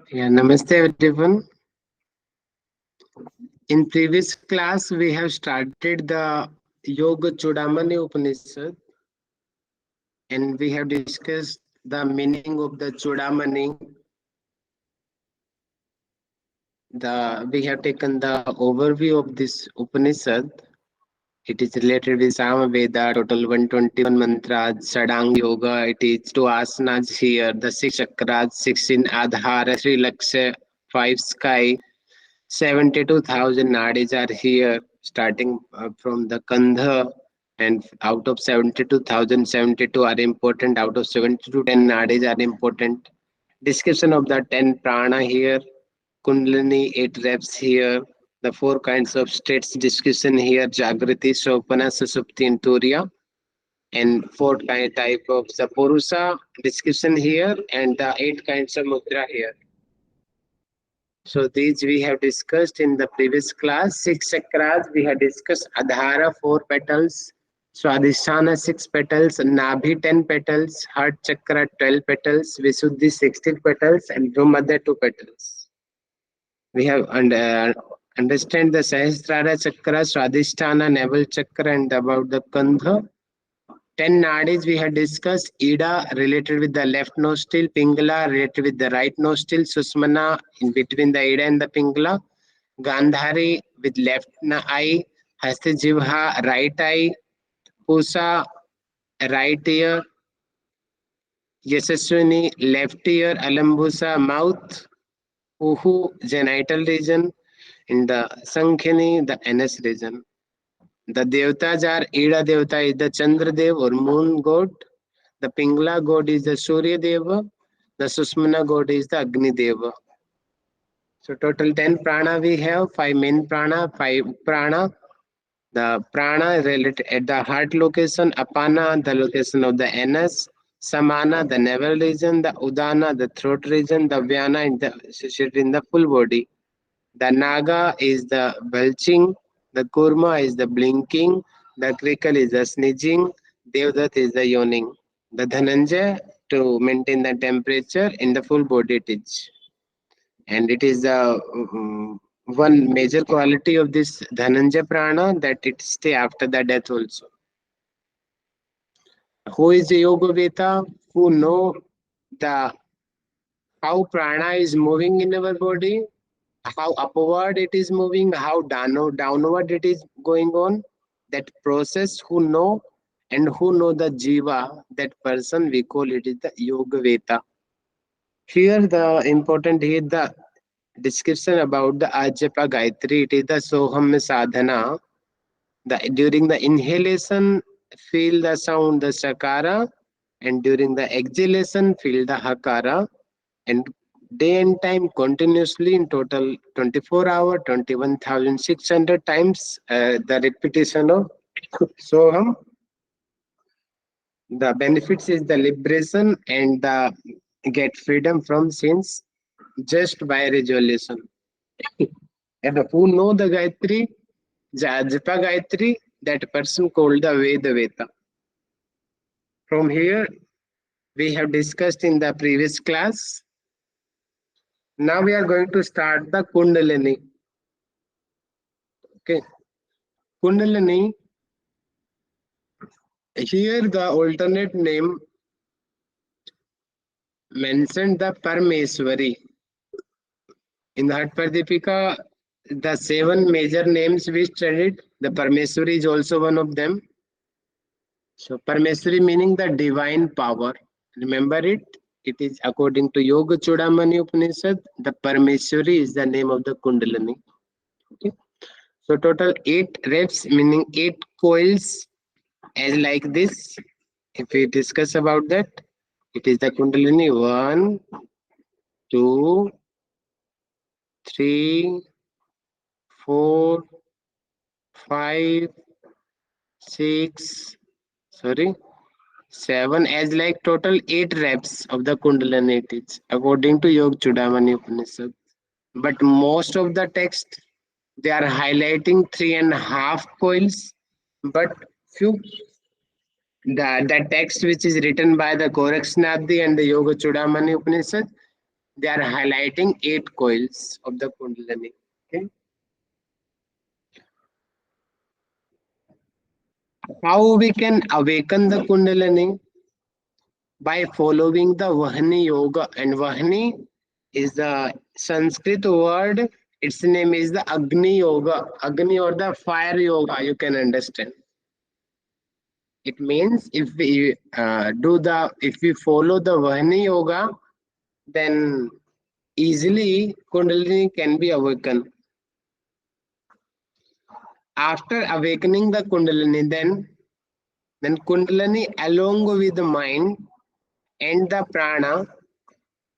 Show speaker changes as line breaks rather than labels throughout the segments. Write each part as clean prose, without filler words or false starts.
Yeah, namaste everyone. In previous class, we have started the Yogchudamani Upanishad, and we have discussed the meaning of the Chudamani. We have taken the overview of this Upanishad. It is related with Samaveda, total 121 mantras, Sadang Yoga. It is two asanas here, the six chakras, 16 adhara, 3 laksha, 5 sky. 72,000 nadis are here, starting from the Kandha, and out of 72,000, 72 are important. Out of 72, 10 nadis are important. Description of the 10 prana here, Kundalini, 8 reps here, the 4 kinds of states discussion here, Jagriti, Sopana, Susupti, and Turiya, and 4 type of the Purusha description here, and the 8 kinds of mudra here. So these we have discussed in the previous class. 6 chakras we have discussed. Adhara 4 petals, Swadhisthana 6 petals, Nabhi 10 petals, Heart chakra 12 petals, Visuddhi 16 petals, and Bhumadya 2 petals. We have understand the Sahasrara chakra, Swadhisthana, navel chakra, and about the Kandha. 10 nadis we had discussed. Ida related with the left nostril, Pingala related with the right nostril, Susmana in between the Ida and the Pingala, Gandhari with left eye, Hastajivha right eye, Pusa right ear, Yasaswini left ear, Alambusa mouth, Uhu genital region, in the Sankhini the anus region. The Devatas are Ida Devata is the Chandra Dev or moon god. The Pingla god is the Surya Deva. The Susmana god is the Agni Deva. So total 10 prana we have, 5 main prana, 5 prana. The prana related at the heart location, Apana, the location of the anus, Samana, the navel region, the Udana, the throat region, the Vyana in the full body. The Naga is the belching, the Kurma is the blinking, the Krikal is the sneezing, Devdat is the yawning. The Dhananjaya to maintain the temperature in the full body it is. And it is the one major quality of this Dhananjaya prana that it stay after the death also. Who is the Yoga Veda? Who know the how prana is moving in our body, how upward it is moving, how downward it is going on. That process who know and who know the jiva, that person we call it is the Yoga Veda. Here the important here the description about the Ajapa Gayatri. It is the Soham Sadhana. During the inhalation, feel the sound, the Sakara, and during the exhalation, feel the Hakara. And day and time continuously in total 24 hour, 21,600 times the repetition of Soham. The benefits is the liberation and the get freedom from sins just by resolution. And who know the Gayatri, Japa Gayatri, that person called the Veda Veda. From here, we have discussed in the previous class. Now we are going to start the Kundalini. Okay. Kundalini, here the alternate name mentioned the Parmeswari. In the Hatpardipika, the 7 major names we studied, the Parmeswari is also one of them. So Parmeswari meaning the divine power. Remember it? It is according to Yogchudamani Upanishad, the Parmeswari is the name of the Kundalini. Okay. So total 8 reps meaning 8 coils as like this. If we discuss about that, it is the Kundalini 1, 2, 3, 4, 5, 6, 7 as like total 8 reps of the Kundalini it is according to Yogchudamani Upanishad. But most of the text they are highlighting 3.5 coils, but few the text which is written by the Gorakshnadhi and the Yogchudamani Upanishad, they are highlighting 8 coils of the Kundalini. Okay. How we can awaken the Kundalini? By following the Vahni Yoga. And Vahni is the Sanskrit word. Its name is the Agni Yoga. Agni or the fire yoga, you can understand. It means if we if we follow the Vahni Yoga, then easily Kundalini can be awakened. After awakening the Kundalini, then Kundalini along with the mind and the prana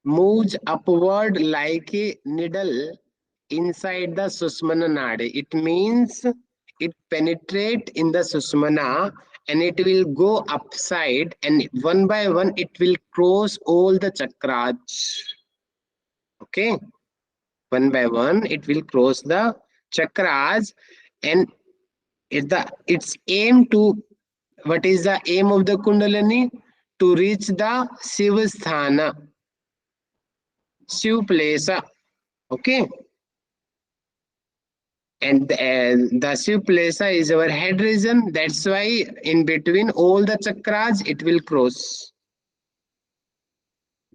moves upward like a needle inside the Susmana Nadi. It means it penetrates in the Susmana and it will go upside, and one by one it will cross all the chakras. Okay, one by one it will cross the chakras, and its aim to, what is the aim of the Kundalini? To reach the Sivasthana, Shiv place. Okay, and the Shiv place is our head region. That's why in between all the chakras it will cross.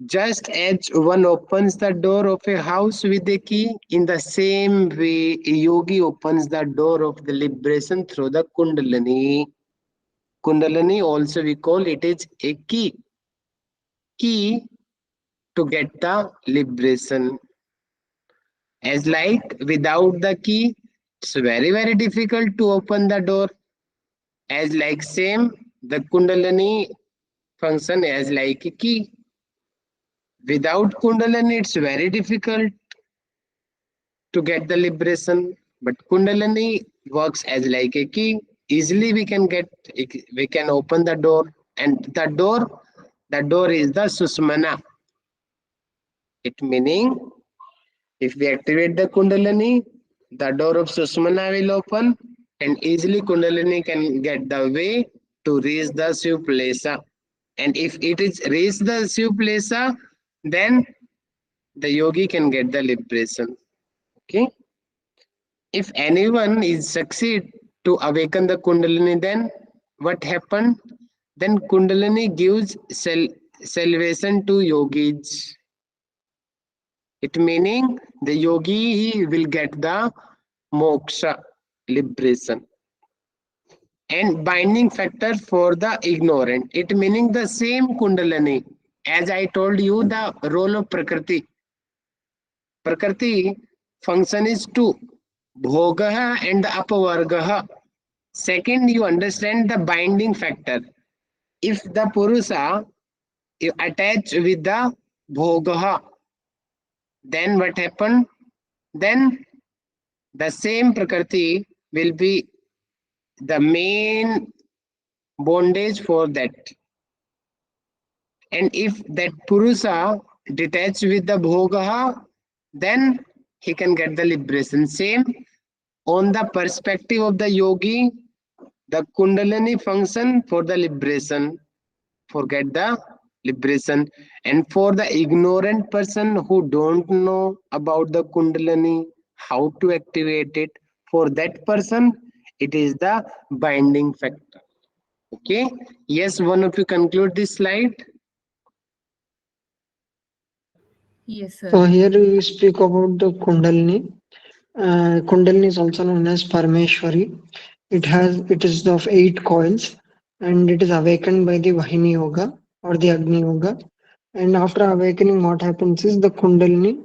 Just as one opens the door of a house with a key, in the same way a yogi opens the door of the liberation through the Kundalini. Kundalini also we call it is a key to get the liberation. As like without the key, it's very difficult to open the door. As like same, the Kundalini function as like a key. Without Kundalini, it's very difficult to get the liberation. But Kundalini works as like a key. Easily we can open the door, and the door is the Susmana. It meaning if we activate the Kundalini, the door of Susmana will open, and easily Kundalini can get the way to reach the Shiv Plesa. And if it is reach the Shiv Plesa, then the yogi can get the liberation. Okay. If anyone is succeed to awaken the Kundalini, then what happened? Then Kundalini gives salvation to yogis. It meaning the yogi will get the moksha, liberation. And binding factor for the ignorant. It meaning the same Kundalini. As I told you, the role of Prakriti. Prakriti function is two, bhogaha and the apavargaha. Second, you understand the binding factor. If the Purusa you attach with the bhogaha, then what happened? Then the same Prakriti will be the main bondage for that. And if that Purusa detach with the Bhogaha, then he can get the liberation. Same on the perspective of the yogi, the Kundalini function for the liberation, forget the liberation. And for the ignorant person who don't know about the Kundalini, how to activate it, for that person, it is the binding factor. Okay. Yes, one of you conclude this slide.
Yes,
So
sir.
here we speak about the Kundalini. Kundalini is also known as Parameshwari. It is of 8 coils, and it is awakened by the Vahini Yoga or the Agni Yoga. And after awakening, what happens is the Kundalini,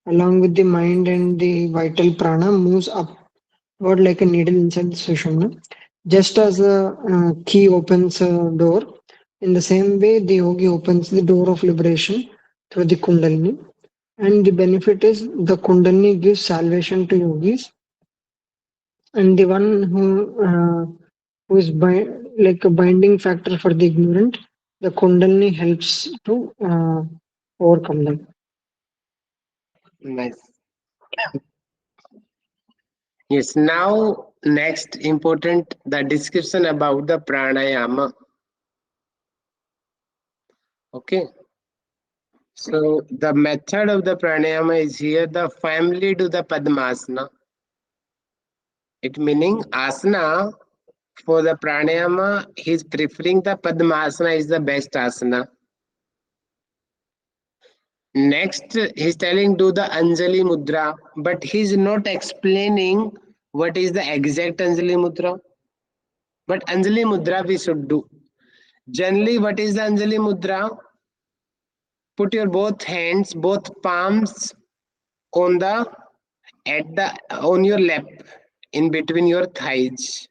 along with the mind and the vital prana, moves upward like a needle inside the Sushumna. Just as a key opens a door, in the same way, the yogi opens the door of liberation through the Kundalini. And the benefit is the Kundalini gives salvation to yogis, and the one who is like a binding factor for the ignorant, the Kundalini helps to overcome them.
Nice. Yes, now next important the description about the pranayama. Okay. So the method of the pranayama is here the family to the Padmasana. It meaning asana for the pranayama, he's preferring the Padmasana is the best asana. Next, he's telling do the Anjali Mudra, but he's not explaining what is the exact Anjali Mudra. But Anjali Mudra we should do. Generally, what is the Anjali Mudra? Put your both hands, both palms on the on your lap, in between your thighs.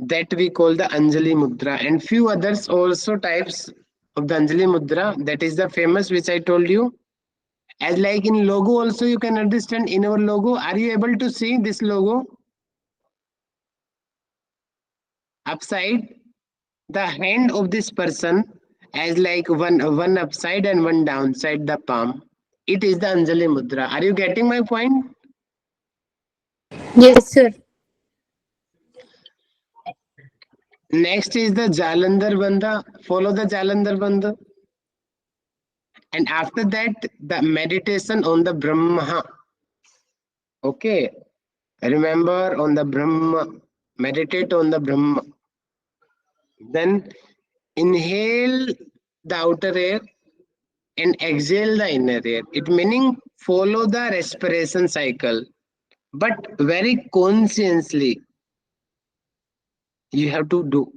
That we call the Anjali Mudra, and few others also types of the Anjali Mudra. That is the famous which I told you. As like in logo also you can understand in our logo. Are you able to see this logo? Upside, the hand of this person as like one upside and one downside the palm. It is the Anjali Mudra. Are you getting my point?
Yes, sir.
Next is the Jalandhar Bandha. Follow the Jalandhar Bandha. And after that, the meditation on the Brahma. Okay. Remember on the Brahma. Meditate on the Brahma. Then inhale the outer air and exhale the inner air. It meaning follow the respiration cycle, but very consciously you have to do.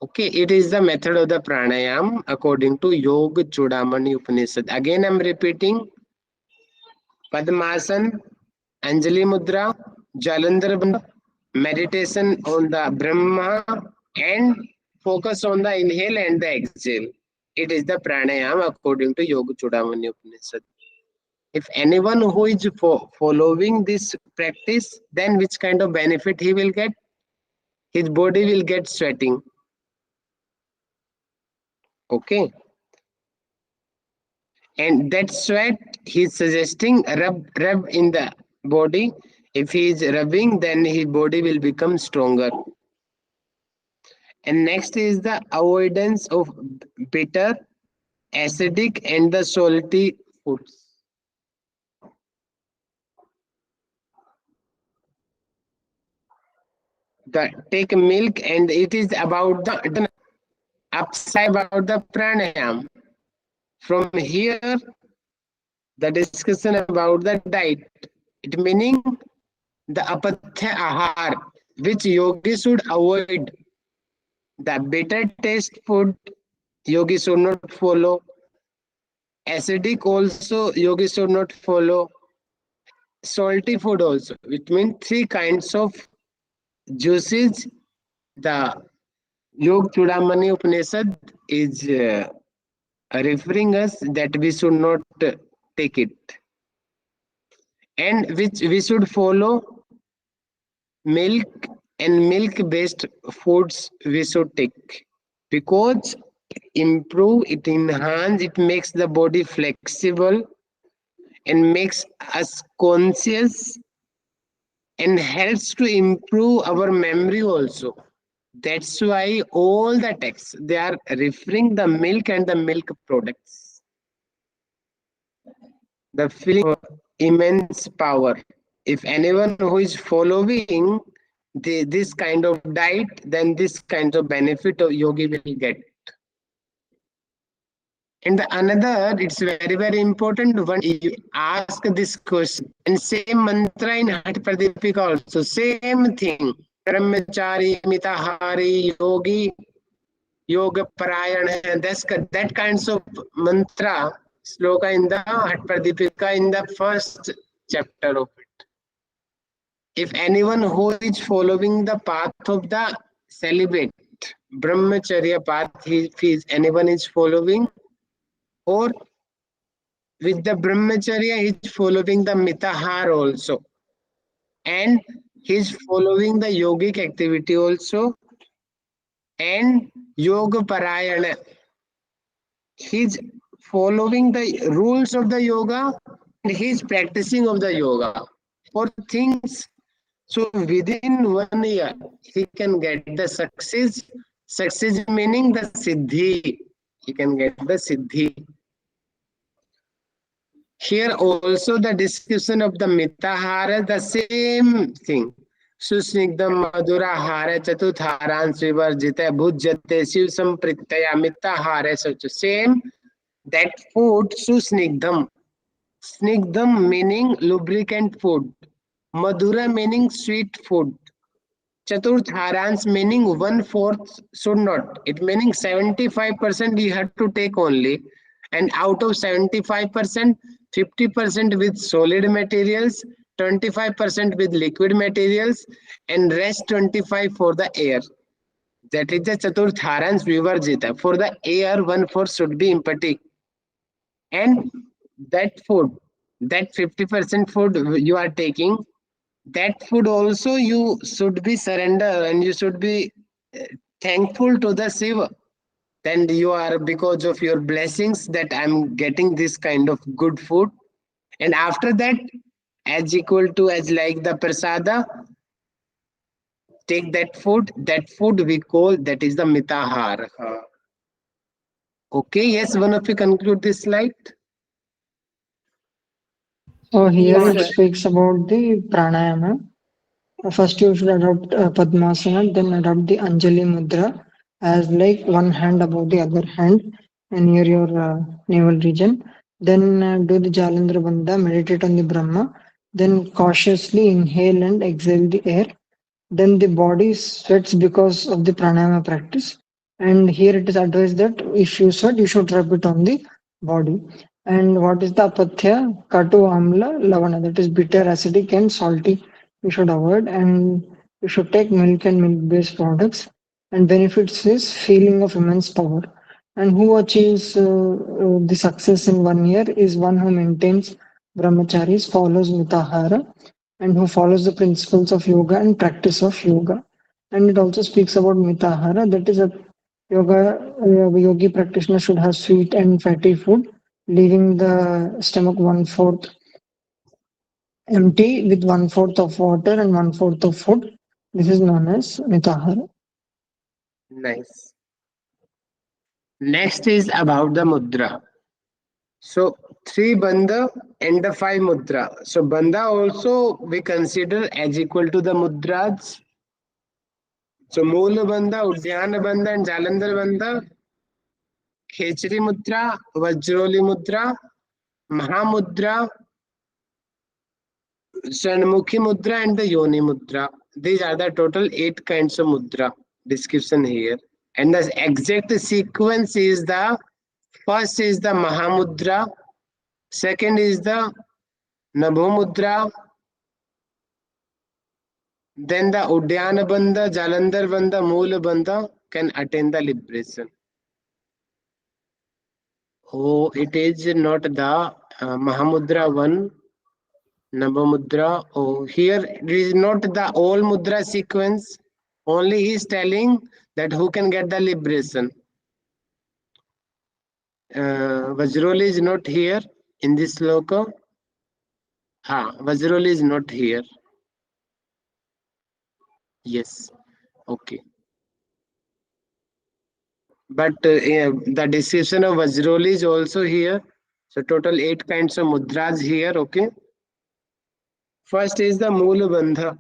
Okay, it is the method of the pranayam according to Yogchudamani Upanishad. Again, I'm repeating Padmasan, Anjali Mudra, Jalandhar Bandha, meditation on the Brahma, and focus on the inhale and the exhale. It is the pranayam according to Yogchudamani Upanishad. If anyone who is following this practice, then which kind of benefit he will get? His body will get sweating. Okay. And that sweat he's suggesting rub in the body. If he is rubbing, then his body will become stronger. And next is the avoidance of bitter, acidic, and the salty foods. Take milk, and it is about the upside about the pranayam. From here, the discussion about the diet. It meaning the apatya ahar, which yogi should avoid. The bitter taste food yogi should not follow. Acidic also yogi should not follow. Salty food also. It means three kinds of juices. The Yogchudamani Upanishad is referring us that we should not take it, and which we should follow milk and milk based foods we should take, because improve it, enhance it, makes the body flexible and makes us conscious and helps to improve our memory also. That's why all the texts they are referring the milk and the milk products. The feeling of immense power. If anyone who is following this kind of diet, then this kind of benefit of yogi will get. And the another, it's very, very important when you ask this question. And same mantra in Hat Pradipika also, same thing. Brahmachari, Mitahari, Yogi, Yoga Parayan, that kinds of mantra, sloka in the Hat Pradipika in the first chapter of it. If anyone who is following the path of the celibate, Brahmacharya path, if anyone is following, or with the Brahmacharya, he is following the Mitahar also. And he is following the yogic activity also. And Yoga Parayana. He is following the rules of the yoga and he is practicing of the yoga. For things, so within 1 year, he can get the success. Success meaning the siddhi. you can get the siddhi. Here also the description of the mitahara, the same thing. Susnigdam madurahara chatutharan svivarjita bhujyate shiv sampritaya mitahara, such same. That food susnigdam. Snigdam meaning lubricant food. Madhura meaning sweet food. Chaturtharans meaning 1/4 should not. It meaning 75% you have to take only. And out of 75%, 50% with solid materials, 25% with liquid materials, and rest 25 for the air. That is the Chaturtharans Vivarjita. For the air, 1/4 should be empty. And that food, that 50% food you are taking, that food also you should be surrender and you should be thankful to the Shiva. Then you are, because of your blessings, that I'm getting this kind of good food. And after that, as equal to as like the prasada, take that food we call that is the mitahar. Okay, yes, one of you conclude this slide.
So here
Yes,
it
sir.
speaks about the pranayama. First, you should adopt Padmasana, then adopt the Anjali Mudra as like one hand above the other hand and near your navel region. Then do the Jalandhara Bandha, meditate on the Brahma. Then cautiously inhale and exhale the air. Then the body sweats because of the pranayama practice. And here it is advised that if you sweat, you should rub it on the body. And what is the apatya? Katu, amla, lavana. That is bitter, acidic, and salty. You should avoid. And you should take milk and milk-based products. And benefits is feeling of immense power. And who achieves the success in 1 year is one who maintains brahmacharis, follows mitahara, and who follows the principles of yoga and practice of yoga. And it also speaks about mitahara, that is a yogi practitioner should have sweet and fatty food, leaving the stomach 1/4 empty with 1/4 of water and 1/4 of food. This is known as mitahara.
Nice. Next is about the mudra. So three bandha and the five mudra. So bandha also we consider as equal to the mudras. So Moola bandha, Udyana bandha, and Jalandhar bandha, Khechri mudra, Vajroli mudra, Mahamudra, Shanmukhi mudra, and the Yoni mudra. These are the total 8 kinds of mudra description here. And the exact sequence is the first is the Mahamudra, second is the Nabho mudra, then the Udyana bandha, Jalandhar bandha, Moola bandha can attain the liberation. Oh, it is not the Mahamudra one, Nabamudra. Oh, here it is not the all mudra sequence. Only he is telling that who can get the liberation. Vajroli is not here in this sloka. Vajroli is not here. Yes. Okay. But the description of Vajroli is also here. So total 8 kinds of mudras here. Okay. First is the Moola Bandha.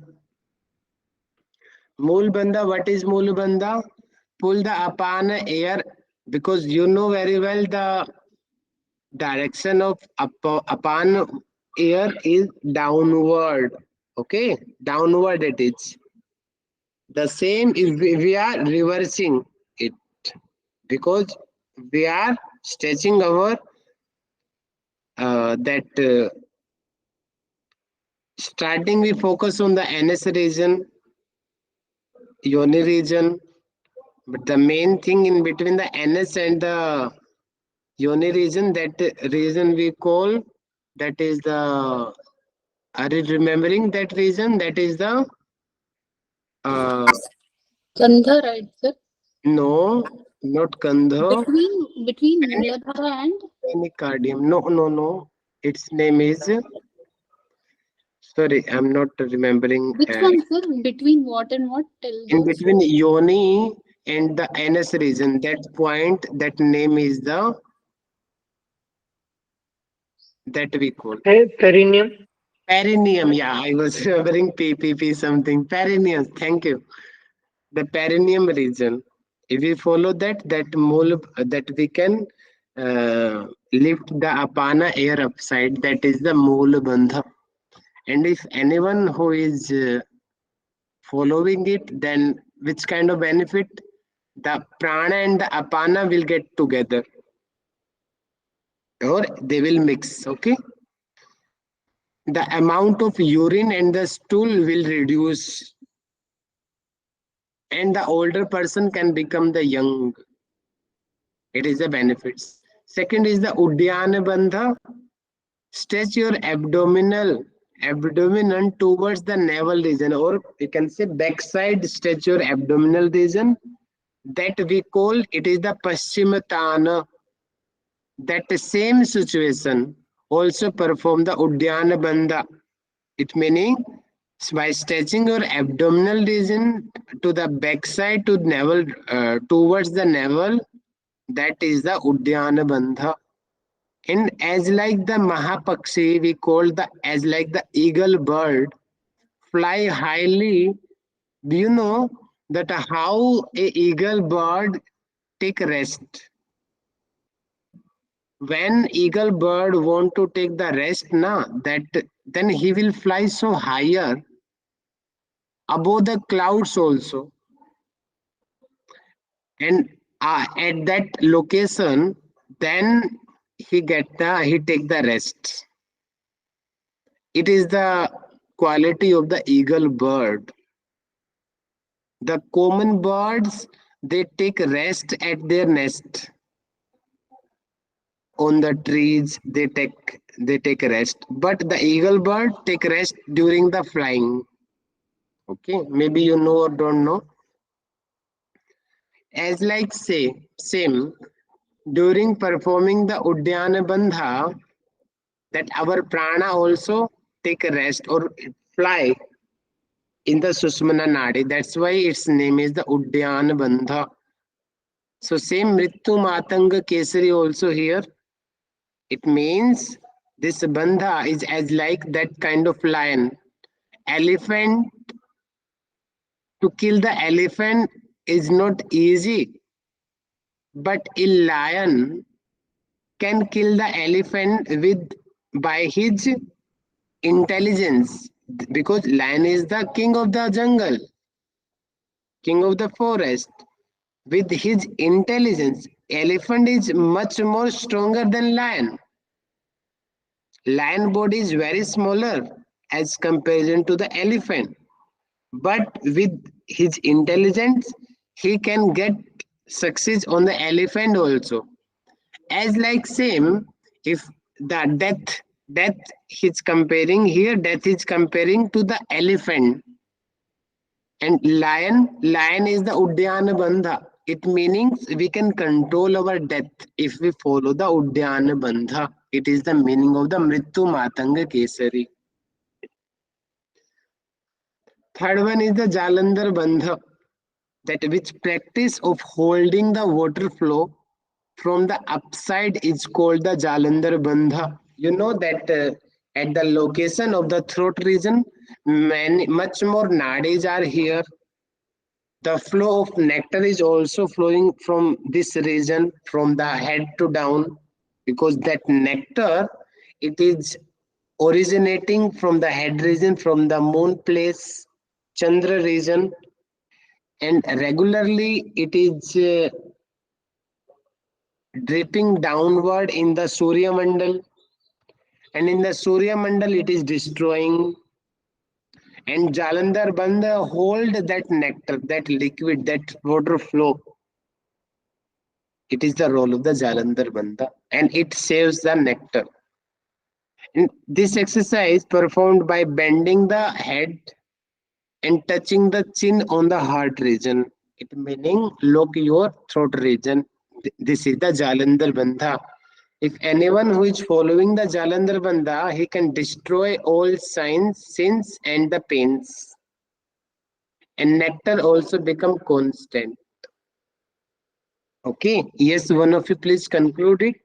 Mool Bandha, what is Mool Bandha? Pull the apana air, because you know very well the direction of apan air is downward. Okay, downward it is. The same if we are reversing it, because we are stretching our that starting we focus on the NS region, Yoni region, but the main thing in between the NS and the Yoni region, that region we call, that is the, are you remembering that region? That is the,
Gandha, right, sir?
no, not Kandha,
Between Mooladhara and
pericardium. No, no, no. Its name is, sorry, I'm not remembering.
which one, sir? Between what and what? Tell
In
those.
between Yoni and the anus region. That point, that name is the, that we call
Perineum.
perineum. Yeah, I was covering PPP something. Perineum. Thank you. The perineum region. If we follow that, that mole, that we can lift the apana air upside. That is the mole bandha. And if anyone who is following it, then which kind of benefit? The prana and the apana will get together, or they will mix. Okay, the amount of urine and the stool will reduce, and the older person can become the young. It is the benefits. Second is the udyana bandha. Stretch your abdomen towards the navel region, or you can say backside. Stretch your abdominal region. That we call it is the Paschimatana. That same situation also perform the Udyana Bandha. It meaning by stretching your abdominal region to the backside to navel, towards the navel, that is the Udyana Bandha. And as like the Mahapakshi, we call the as like the eagle bird, fly highly. Do you know that how a eagle bird take rest? When eagle bird want to take the rest, na, that then he will fly so higher above the clouds also, and at that location, then he take the rest. It is the quality of the eagle bird. The common birds, they take rest at their nest. On the trees, they take rest, but the eagle bird take rest during the flying. Okay, maybe you know or don't know. As like say same, during performing the udyana bandha, that our prana also take a rest or fly in the Sushmana Nadi. That's why its name is the Udyana Bandha. So same Mrityu Matanga Kesari also here. It means this Bandha is as like that kind of lion. Elephant, to kill the elephant is not easy, but a lion can kill the elephant with by his intelligence, because lion is the king of the jungle, king of the forest. With his intelligence, elephant is much more stronger than lion. Lion body is very smaller as comparison to the elephant, but with his intelligence, he can get success on the elephant also. As like same, if the death he's comparing here, death is comparing to the elephant, and lion is the Udyana Bandha. It means we can control our death if we follow the Udyana Bandha. It is the meaning of the Mrityu Matanga Kesari. Third one is the Jalandhar Bandha, that which practice of holding the water flow from the upside is called the Jalandhar Bandha. You know that at the location of the throat region, much more nadis are here. The flow of nectar is also flowing from this region, from the head to down, because that nectar, it is originating from the head region, from the moon place, Chandra region, and regularly it is dripping downward in the Surya Mandal, and in the Surya Mandal it is destroying, and Jalandhar Bandha hold that nectar, that liquid, that water flow. It is the role of the Jalandhar Bandha, and it saves the nectar. And this exercise performed by bending the head and touching the chin on the heart region. It meaning lock your throat region. This is the Jalandhar Bandha. If anyone who is following the Jalandhar Bandha, he can destroy all sins and the pains. And nectar also become constant. Okay. Yes, one of you please conclude it.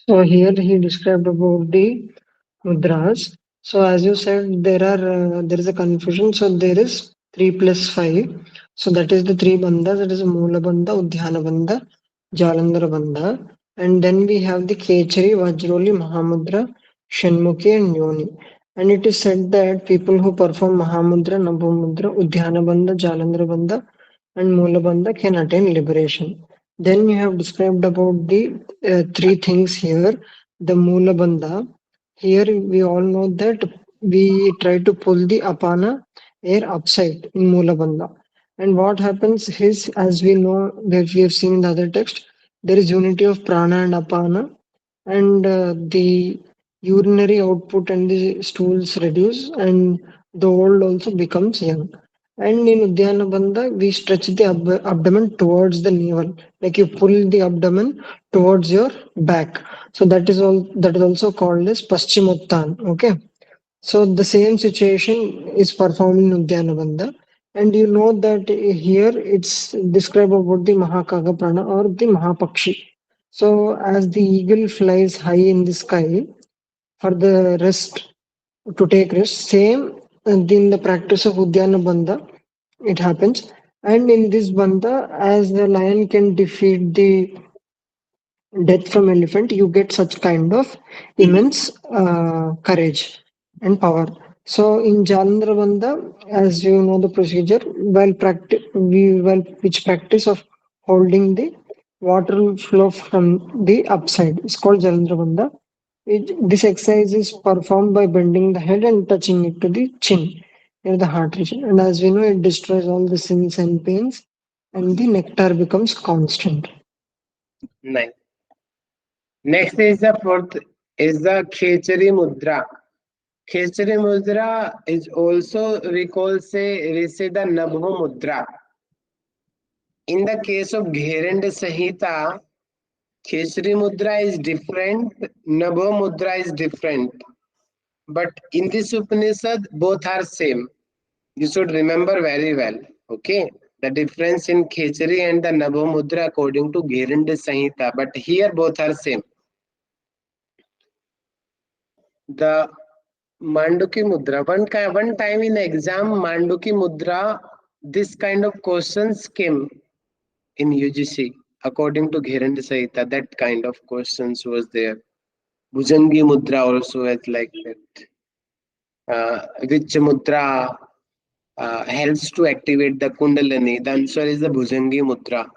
So here he described about the mudras. So as you said, there is a confusion. So there is 3 plus 5. So that is the three bandhas. That is Moola bandha, Udhyana bandha, Jalandhara bandha. And then we have the Kechari, Vajroli, Mahamudra, Shanmukhi and Yoni. And it is said that people who perform Mahamudra, Nabhamudra, Udhyana bandha, Jalandhara bandha and Moola bandha can attain liberation. Then you have described about the three things here. The Moola bandha. Here we all know that we try to pull the apana air upside in Moola bandha. And what happens is, as we know that we have seen in the other text, there is unity of prana and apana, and the urinary output and the stools reduce, and the old also becomes young. And in Uddiyana Bandha, we stretch the abdomen towards the navel, like you pull the abdomen towards your back. So that is all. That is also called as Paschimottan. Okay. So the same situation is performed in Uddiyana Bandha. And you know that here it's described about the Mahakaga Prana or the Mahapakshi. So as the eagle flies high in the sky for the rest, to take rest, same in the practice of Uddiyana Bandha, it happens. And in this Bandha, as the lion can defeat the death from elephant, you get such kind of immense courage and power. So in Jalandhara Bandha, as you know the procedure, which practice of holding the water flow from the upside is called Jalandhara Bandha. This exercise is performed by bending the head and touching it to the chin near the heart region. And as we know, it destroys all the sins and pains, and the nectar becomes constant.
Nice. Next is the fourth is the Khechari Mudra. Khechari Mudra is also we call we say the Nabho Mudra. In the case of Gheranda Sahita, Khechari Mudra is different, Nabho Mudra is different. But in this Upanishad, both are same. You should remember very well. Okay. The difference in Khechari and the Nabho Mudra according to Gheranda Sahita. But here both are same. The Manduki Mudra. One time in exam, Manduki Mudra, this kind of questions came in UGC according to Gheranda Sahita. That kind of questions was there. Bhujangi Mudra also was like that. Which Mudra helps to activate the Kundalini? The answer is the Bhujangi Mudra.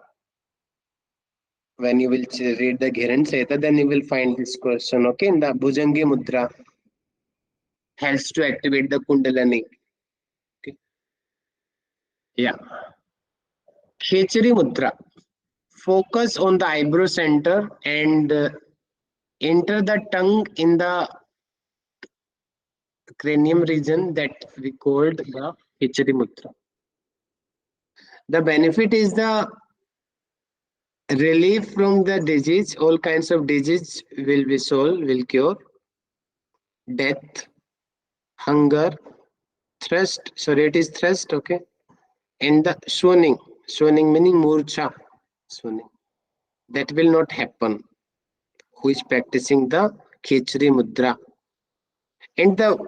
When you will read the Gheranda Sahita, then you will find this question. Okay, in the Bhujangi Mudra helps to activate the Kundalini. Okay. Yeah. Khechari Mudra. Focus on the eyebrow center and enter the tongue in the cranium region that we called the Khechari Mudra. The benefit is the relief from the disease. All kinds of disease will be solved, will cure. Death, hunger, thirst. Sorry, it is thirst. Okay. And the swooning. Swooning meaning murcha. Swooning. That will not happen. Who is practicing the Khechari Mudra. And the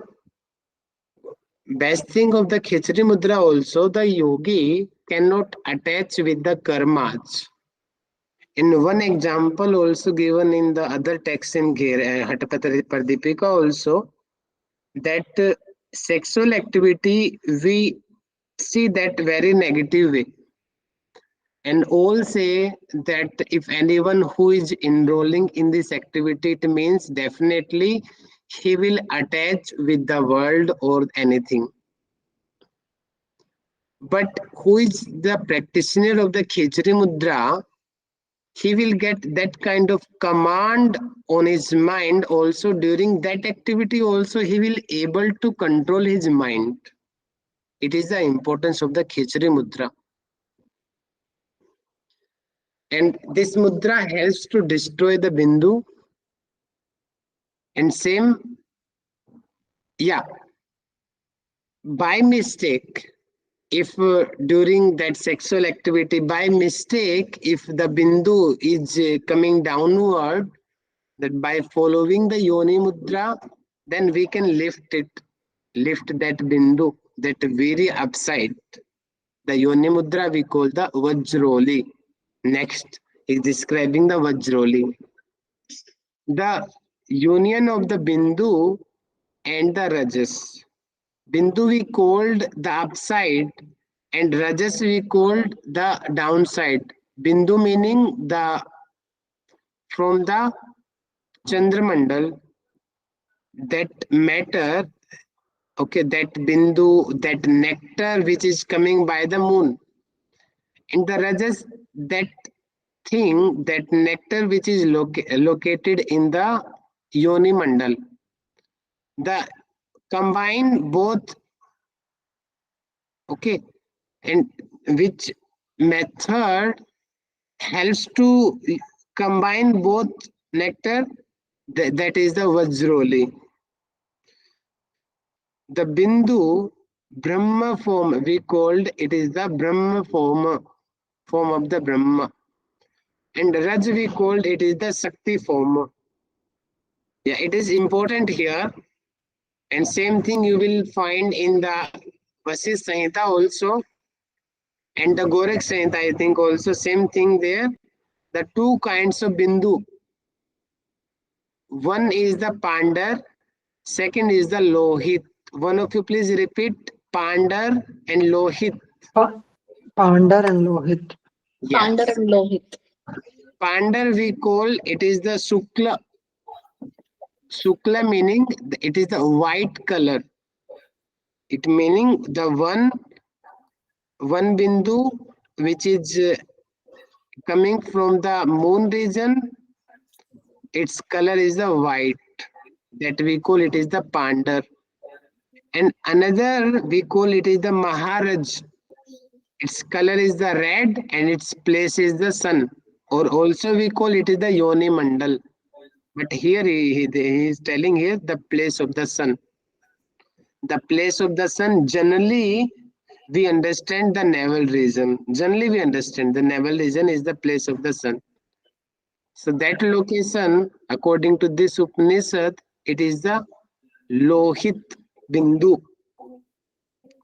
best thing of the Khechari Mudra also, the yogi cannot attach with the karmas. In one example also given in the other text in Hatapata Pradipika also, that sexual activity we see that very negative way. And all say that if anyone who is enrolling in this activity, it means definitely he will attach with the world or anything. But who is the practitioner of the Khechari Mudra, he will get that kind of command on his mind also. During that activity also he will able to control his mind. It is the importance of the Khechari Mudra. And this mudra helps to destroy the bindu. And same, yeah, by mistake, if during that sexual activity by mistake, if the bindu is coming downward, that by following the yoni mudra, then we can lift that bindu, that very upside. The yoni mudra we call the vajroli. Next is describing the vajroli. The union of the bindu and the rajas. Bindu we called the upside and rajas we called the downside. Bindu meaning the from the Chandramandal, that matter, okay, that bindu, that nectar which is coming by the moon. And the rajas, that thing, that nectar which is located in the yoni mandal. The combine both, okay, and which method helps to combine both nectar, that is the vajroli. The bindu brahma form we called, it is the brahma form of the brahma, and raj we called, it is the shakti form. Yeah, it is important here, and same thing you will find in the Vasist Samhita also, and the Gorak Samhita, I think also same thing there. The two kinds of bindu, one is the pandar, second is the lohit. One of you please repeat pandar and lohit.
Pandar and Lohit.
Pandar
Yes.
and Lohit.
Pandar we call, it is the Shukla. Shukla meaning it is the white color. It meaning the one bindu which is coming from the moon region, its color is the white. That we call, it is the pandar. And another we call, it is the Maharaj. Its color is the red and its place is the sun. Or also we call, it is the Yoni Mandal. But here he is telling here the place of the sun. The place of the sun, generally we understand the navel region. Generally we understand the navel region is the place of the sun. So that location, according to this Upanishad, it is the Lohit Bindu.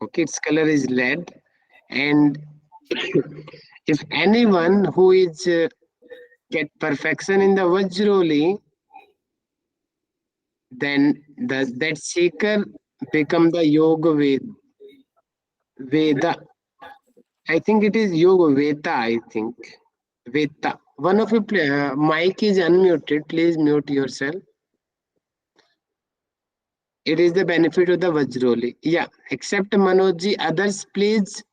Okay, its color is red. And if anyone who is get perfection in the Vajroli, then that seeker become the Yoga Veda. I think it is Yoga Veda, I think. Veda. One of you, mic is unmuted. Please mute yourself. It is the benefit of the Vajroli. Yeah, except Manojji, others please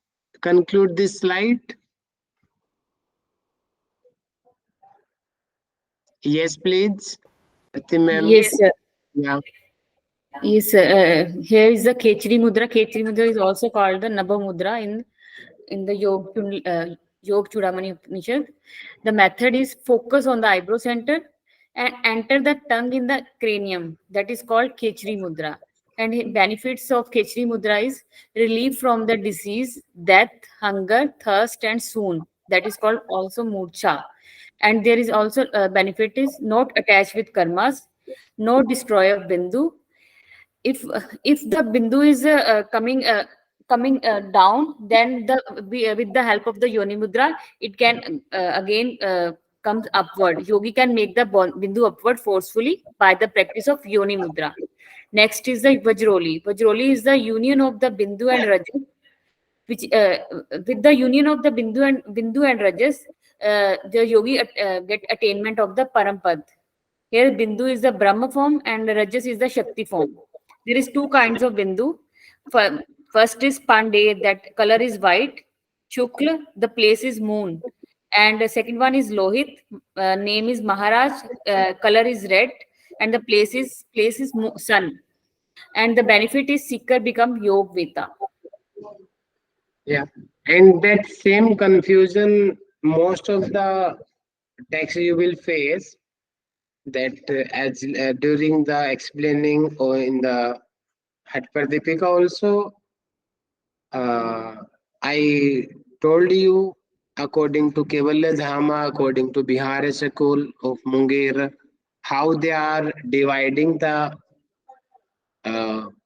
conclude this slide. Yes, please. Ati ma'am.
Yes, sir.
Yeah.
Yes, here is the Khechri Mudra. Khechri Mudra is also called the Nabha Mudra in the Yogchudamani Upanishad. The method is focus on the eyebrow center and enter the tongue in the cranium. That is called Khechri Mudra. And benefits of Khechri Mudra is relief from the disease, death, hunger, thirst, and swoon. That is called also Murcha. And there is also benefit is not attached with karmas, no destroy of bindu. If the bindu is coming down, then with the help of the yoni mudra, it can again comes upward. Yogi can make the bindu upward forcefully by the practice of yoni mudra. Next is the vajroli. Vajroli is the union of the bindu and rajas, which with the union of the bindu and rajas, the yogi get attainment of the parampad. Here bindu is the brahma form and rajas is the shakti form. There is two kinds of bindu. First is Pandey, that color is white. Shukla, the place is moon. And the second one is Lohit, name is Maharaj, color is red, and the place is sun. And the benefit is seeker become Yog Veda.
Yeah. And that same confusion, most of the text you will face, that as during the explaining or in the Hatpar Deepika also, I told you according to Kevalya Dhama, according to Bihar School of Munger, how they are dividing the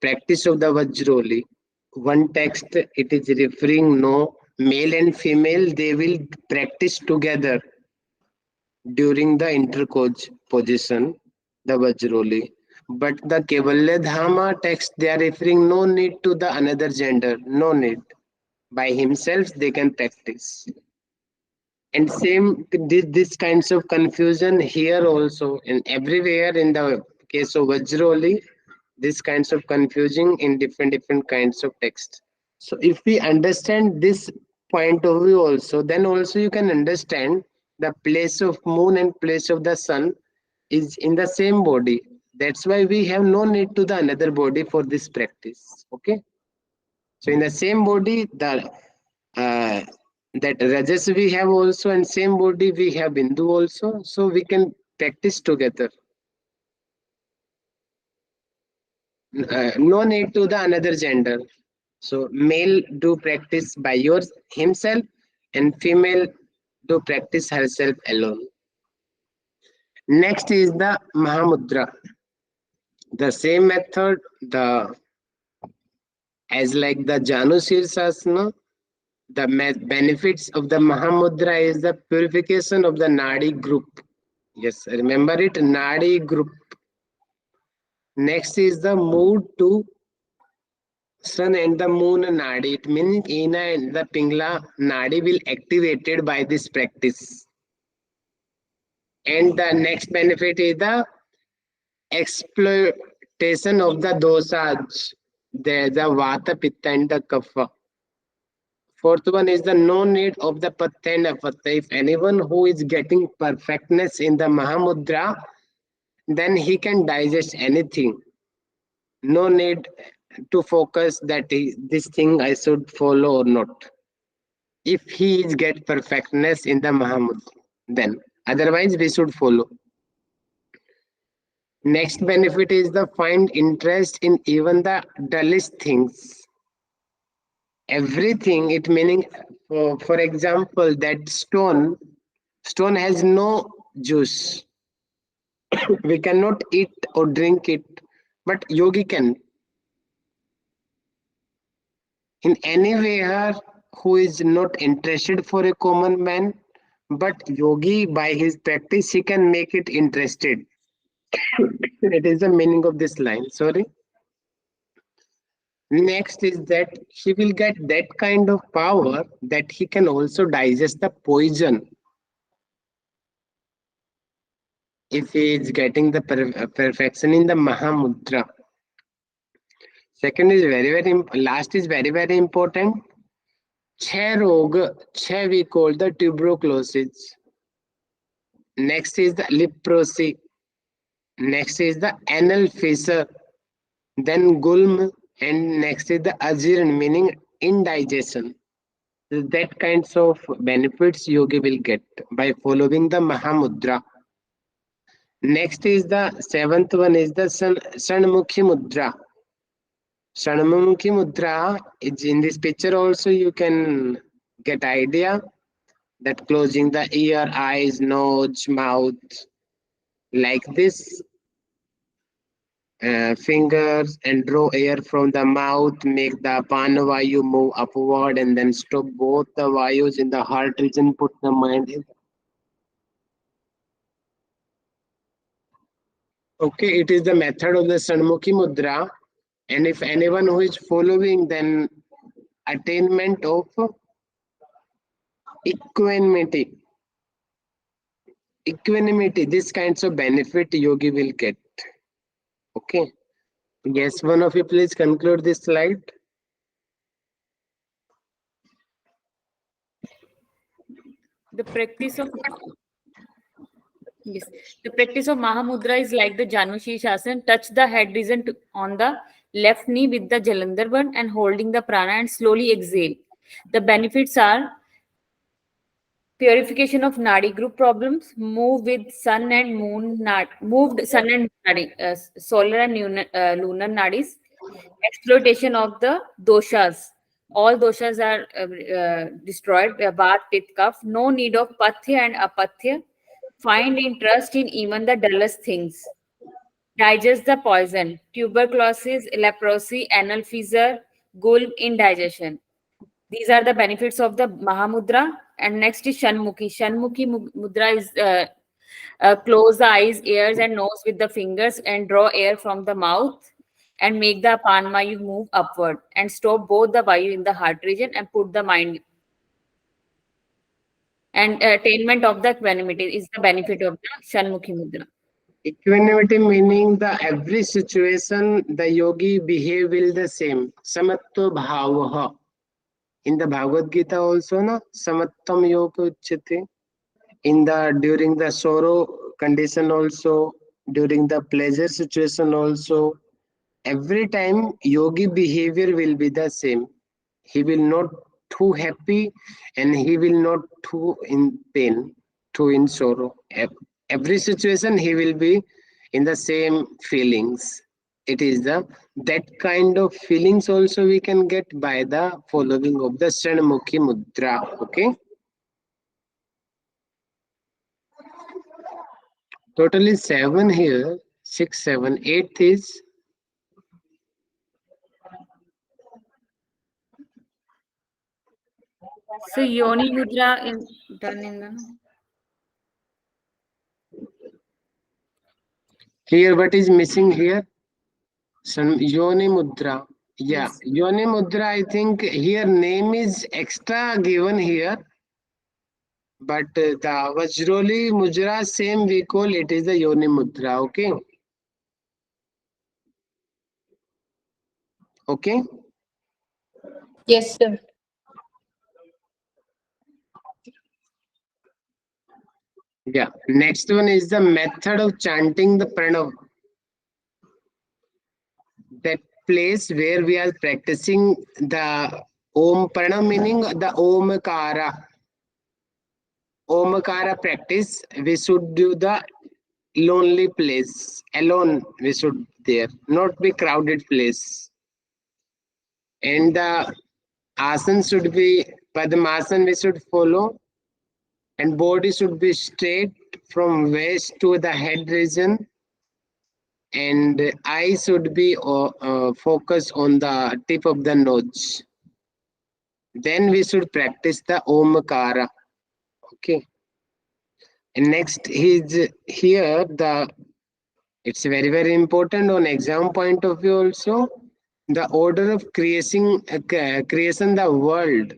practice of the Vajroli. One text, it is referring no male and female, they will practice together during the intercourse position, the Vajroli. But the Kevalya Dhama text, they are referring no need to the another gender, no need. By himself, they can practice. And same this kinds of confusion here also and everywhere in the case of Vajroli, this kinds of confusing in different kinds of text. So if we understand this point of view also, then also you can understand the place of moon and place of the sun is in the same body. That's why we have no need to the another body for this practice. Okay. So in the same body, the that Rajas we have also, and same body we have Bindu also, so we can practice together. No need to the another gender. So male do practice by yours himself, and female do practice herself alone. Next is the Mahamudra. The same method, the as like the Janu Sirsasana, the benefits of the Mahamudra is the purification of the Nadi group. Yes, remember it, Nadi group. Next is the move to Sun and the Moon Nadi. It means Ina and the Pingla Nadi will activated by this practice. And the next benefit is the exploitation of the dosas. There's the Vata, Pitta and the Kapha. Fourth one is the no need of the Patta and Apatta. If anyone who is getting perfectness in the Mahamudra, then he can digest anything. No need to focus that this thing I should follow or not. If he is get perfectness in the Mahamudra, then otherwise we should follow. Next benefit is the find interest in even the dullest things. Everything, it meaning for example that stone has no juice. We cannot eat or drink it, but yogi can. In anywhere who is not interested for a common man, but yogi by his practice he can make it interested. It is the meaning of this line. Sorry. Next is that he will get that kind of power that he can also digest the poison. If he is getting the perfection in the Mahamudra. Second is last is very important. Chhe we call the tuberculosis. Next is the leprosy. Next is the anal fissure. Then gulm, and next is the ajiran, meaning indigestion. That kinds of benefits yogi will get by following the Mahamudra. Next is the seventh one is the Sanmukhi Mudra. Sanmukhi Mudra is in this picture also you can get idea that closing the ear, eyes, nose, mouth like this. Fingers and draw air from the mouth, make the Panavayu move upward and then stop both the Vayus in the heart region, put the mind in. Okay, it is the method of the Sanmukhi Mudra, and if anyone who is following, then attainment of equanimity. Equanimity, this kinds of benefit yogi will get. Okay. Yes, one of you please conclude this slide.
The practice of Mahamudra is like the Janu Shirshasana. Touch the head region on the left knee with the Jalandhar band and holding the prana and slowly exhale. The benefits are purification of nadi group problems, moved sun and moon nadi, solar and lunar nadis, exploitation of the doshas, All doshas are destroyed. Vata, Pitta, Kapha. No need of pathya and apathya. Find interest in even the dullest things. Digest the poison. Tuberculosis, leprosy, anal fissure, gulm, indigestion. These are the benefits of the Mahamudra. And next is Shanmukhi. Shanmukhi mudra is close the eyes, ears, and nose with the fingers and draw air from the mouth and make the Apanvayu move upward and stop both the Vayu in the heart region and put the mind. And attainment of the equanimity is the benefit of the Shanmukhi mudra.
Equanimity meaning the every situation the yogi behave will the same. Samatva bhavaha. In the Bhagavad Gita also, na samattam yoga uchyate. In the during the sorrow condition also, during the pleasure situation also, every time yogi behavior will be the same. He will not too happy and he will not too in pain, too in sorrow. Every situation he will be in the same feelings. It is the that kind of feelings also we can get by the following of the Shanmukhi mudra. Okay. Totally 7 here, 6, 7, 8 is
So Yoni mudra in done in the
here. What is missing here? Some Yoni mudra. Yeah,
Yes.
Yoni mudra. I think here name is extra given here, but the Vajroli mudra same we call it is the Yoni mudra. Okay. Okay.
Yes, sir.
Yeah. Next one is the method of chanting the pranav. That place where we are practicing the Om pranav meaning the Omkara. Omkara practice. We should do the lonely place. Alone we should there. Not be crowded place. And the asan should be Padmasan we should follow. And body should be straight from waist to the head region. And eye should be focused on the tip of the nose. Then we should practice the Omkara. Okay. And next is here the it's very very important on exam point of view also. The order of creation the world.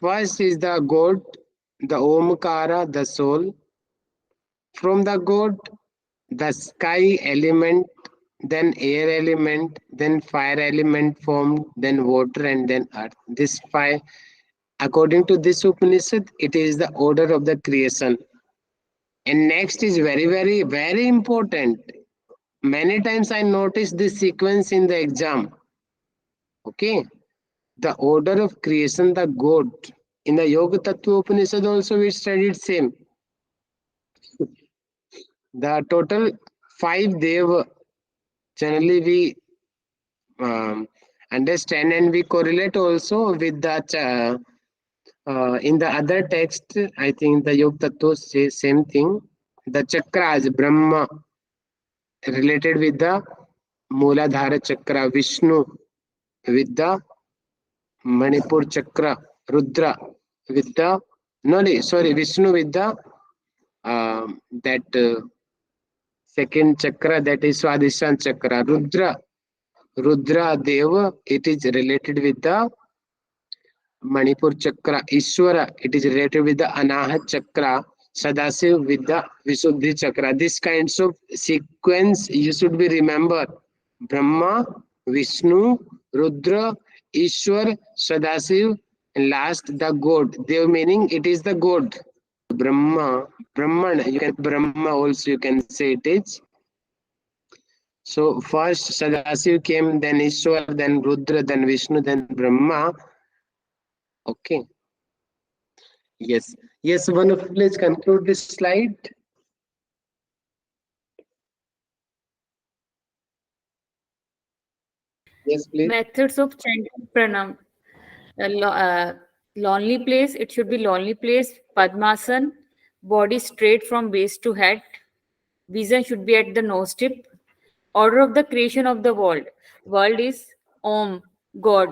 First is the God, the Omkara, the soul. From the God, the sky element, then air element, then fire element formed, then water, and then earth. This five, according to this Upanishad, it is the order of the creation. And next is very, very, very important. Many times I noticed this sequence in the exam. Okay. The order of creation, the God. In the Yoga Tattva Upanishad also we studied same. The total 5 Deva generally we understand and we correlate also with the in the other text. I think the Yoga Tattva says same thing. The chakras, Brahma, related with the Mooladhara chakra, Vishnu with the Manipur chakra, Rudra with the Vishnu with the that second chakra, that is Swadhisthana chakra, Rudra Deva, it is related with the Manipur chakra, Ishwara, it is related with the Anahat chakra, Sadasiv with the Visuddhi chakra. This kinds of sequence you should be remember. Brahma, Vishnu, Rudra, Ishwar, Sadasiv, and last the God. Dev meaning it is the God. Brahman, you can Brahma also you can say it is. So first Sadasiv came, then Ishwar, then Rudra, then Vishnu, then Brahma. Okay. Yes. Yes, one of please conclude this slide. Yes, please.
Methods of chanting pranam. Lonely place, it should be lonely place. Padmasan, body straight from base to head. Vision should be at the nose tip. Order of the creation of the world. World is Om, God,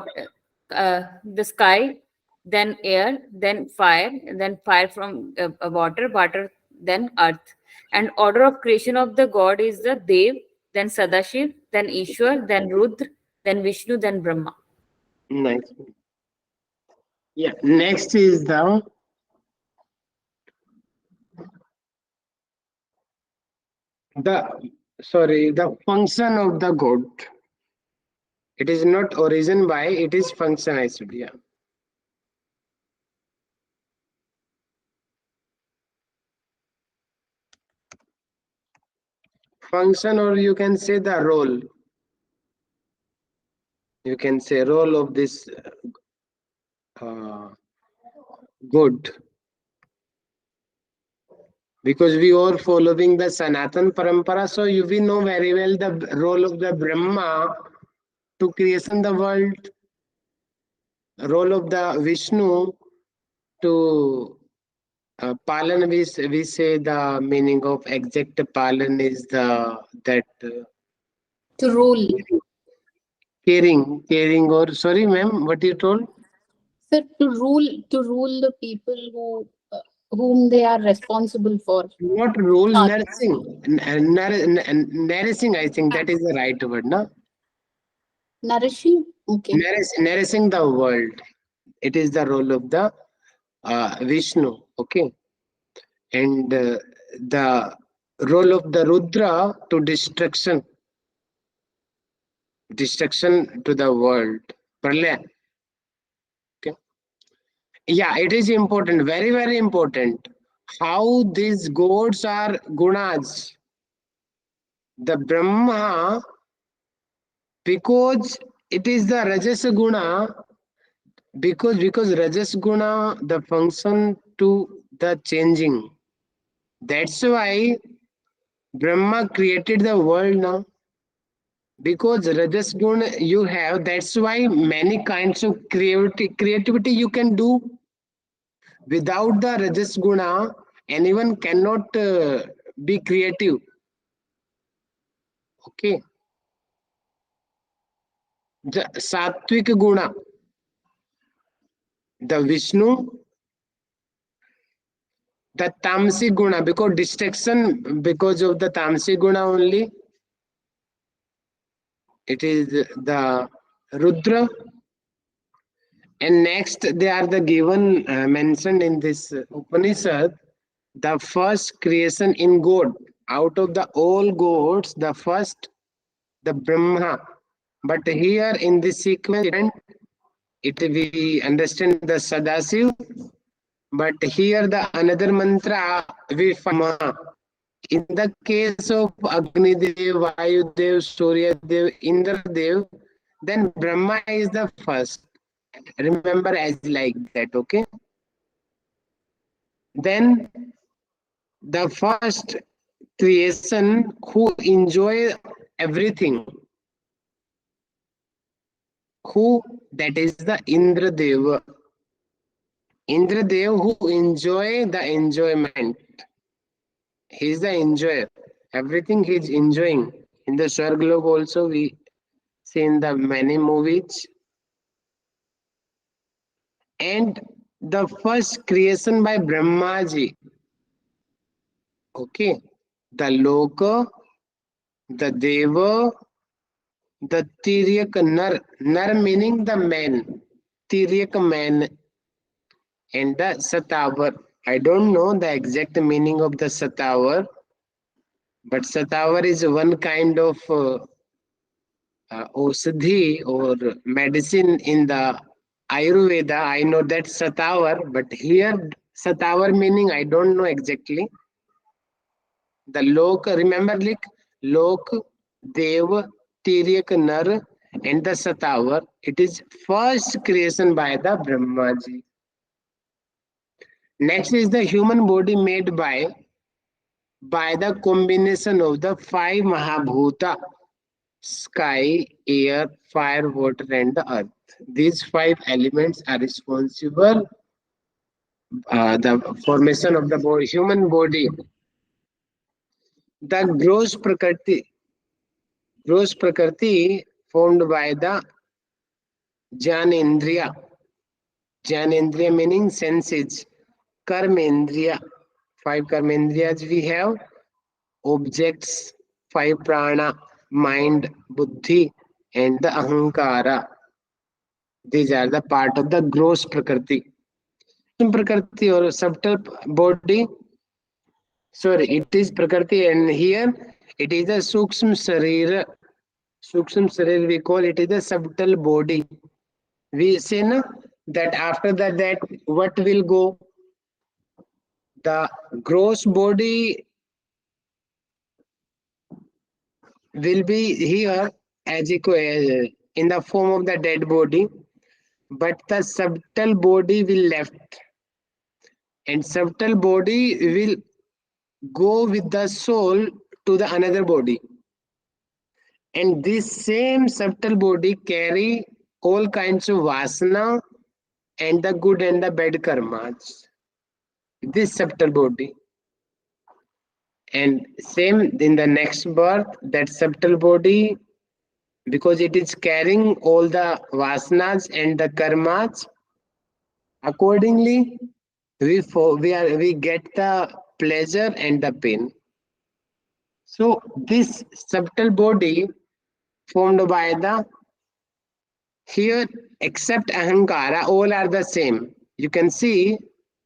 the sky, then air, then fire from water, then earth. And order of creation of the God is the Dev, then Sadashiv, then Ishwar, then Rudra, then Vishnu, then Brahma.
Nice. Yeah. Next is the function of the god. It is not origin by, it is function, I should, yeah. Function, or you can say the role. You can say role of this good. Because we are following the Sanatan Parampara, so we know very well the role of the Brahma to creation the world, role of the Vishnu to Palan. We say the meaning of exact Palan is the that
To rule.
caring, or sorry, ma'am, what you told?
Sir, to rule the people whom they are responsible for.
Not rule,
Ah,
nursing, nourishing. I think that is the right word, no?
nourishing. Okay.
Nourishing the world. It is the role of the Vishnu, okay, and the role of the Rudra to destruction to the world. Pralaya. Okay. Yeah, it is important, very, very important. How these gods are gunas. The Brahma, because it is the Rajas guna, because Rajas guna, the function to the changing. That's why Brahma created the world now. Because Rajas guna you have, that's why many kinds of creativity you can do. Without the Rajas guna, anyone cannot be creative. Okay. The Sattvic guna, the Vishnu, the Tamsi guna, because distraction, because of the Tamsi guna only, it is the Rudra. And next, they are the given mentioned in this Upanishad, the first creation in God. Out of the all gods, the first, the Brahma. But here in this sequence, it we understand the Sadasiv. But here the another mantra we find. In the case of Agnidev, Vayudev, Suryadev, Indradev, then Brahma is the first. Remember as like that, okay? Then the first creation who enjoy everything, who that is the Indradev. Indradev who enjoy the enjoyment. He is the enjoyer. Everything he is enjoying. In the Swargalok also we see in the many movies. And the first creation by Brahmaji. Okay. The Loka, the Deva, the Tiryak Nar. Nar meaning the man. Tiryak man. And the Satavar. I don't know the exact meaning of the Satavar. But Satavar is one kind of Aushadhi or medicine in the Ayurveda. I know that Satavar, but here Satavar meaning I don't know exactly. The Lok, remember like Lok, Dev, Tiryak Nar, and the Satavar. It is first creation by the Brahmaji. Next is the human body made by the combination of the five Mahabhuta. sky, air, fire, water, and the earth. These 5 elements are responsible the formation of the human body. The gross prakriti formed by the Janendriya. Janendriya meaning senses. Karmendriya. 5 karmendriyas we have. Objects, 5 prana, mind, buddhi, and the ahankara. These are the part of the gross prakriti. Prakriti or subtle body. Sorry, it is prakriti, and here it is a sukshma sarira. Sukshma sarira we call it is a subtle body. We say na, that after that what will go? The gross body will be here as in the form of the dead body, but the subtle body will left, and subtle body will go with the soul to the another body, and this same subtle body carry all kinds of vasana and the good and the bad karmas. This subtle body, and same in the next birth, that subtle body, because it is carrying all the vasanas and the karmas, accordingly we get the pleasure and the pain. So this subtle body formed by the here, except ahankara, all are the same. You can see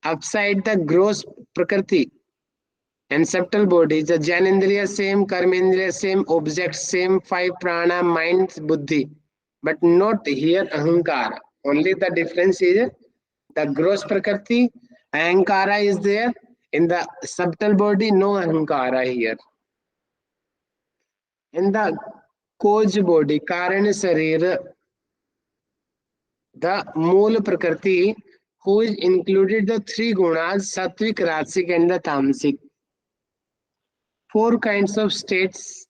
upside the gross prakriti and subtle bodies, the Janendriya same, Karmendriya same, objects same, 5 prana, mind, buddhi, but not here ahankara. Only the difference is the gross prakriti, ahankara is there. In the subtle body, no ahankara here. In the Koj body, Karana Sarira, the Moola Prakriti, who is included the 3 gunas, Sattvic, Rajasic, and the Tamasic. 4 kinds of states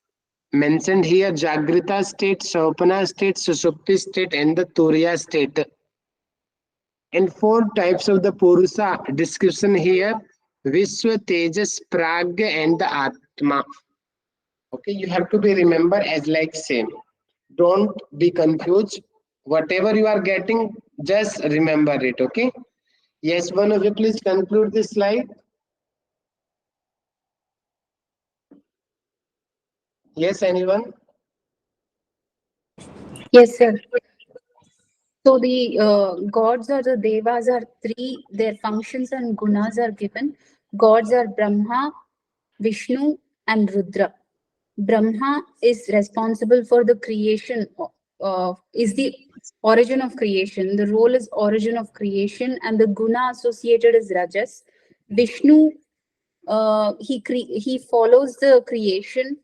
mentioned here: Jagrita state, Sopana state, Susupti state, and the Turiya state. And 4 types of the Purusa description here: Vishwa, Tejas, Pragya, and the Atma. Okay, you have to be remember as like same. Don't be confused. Whatever you are getting, just remember it. Okay. Yes, one of you please conclude this slide. Yes, anyone?
Yes, sir. So the gods or the devas are 3. Their functions and gunas are given. Gods are Brahma, Vishnu, and Rudra. Brahma is responsible for the creation, is the origin of creation. The role is origin of creation, and the guna associated is Rajas. Vishnu, he follows the creation.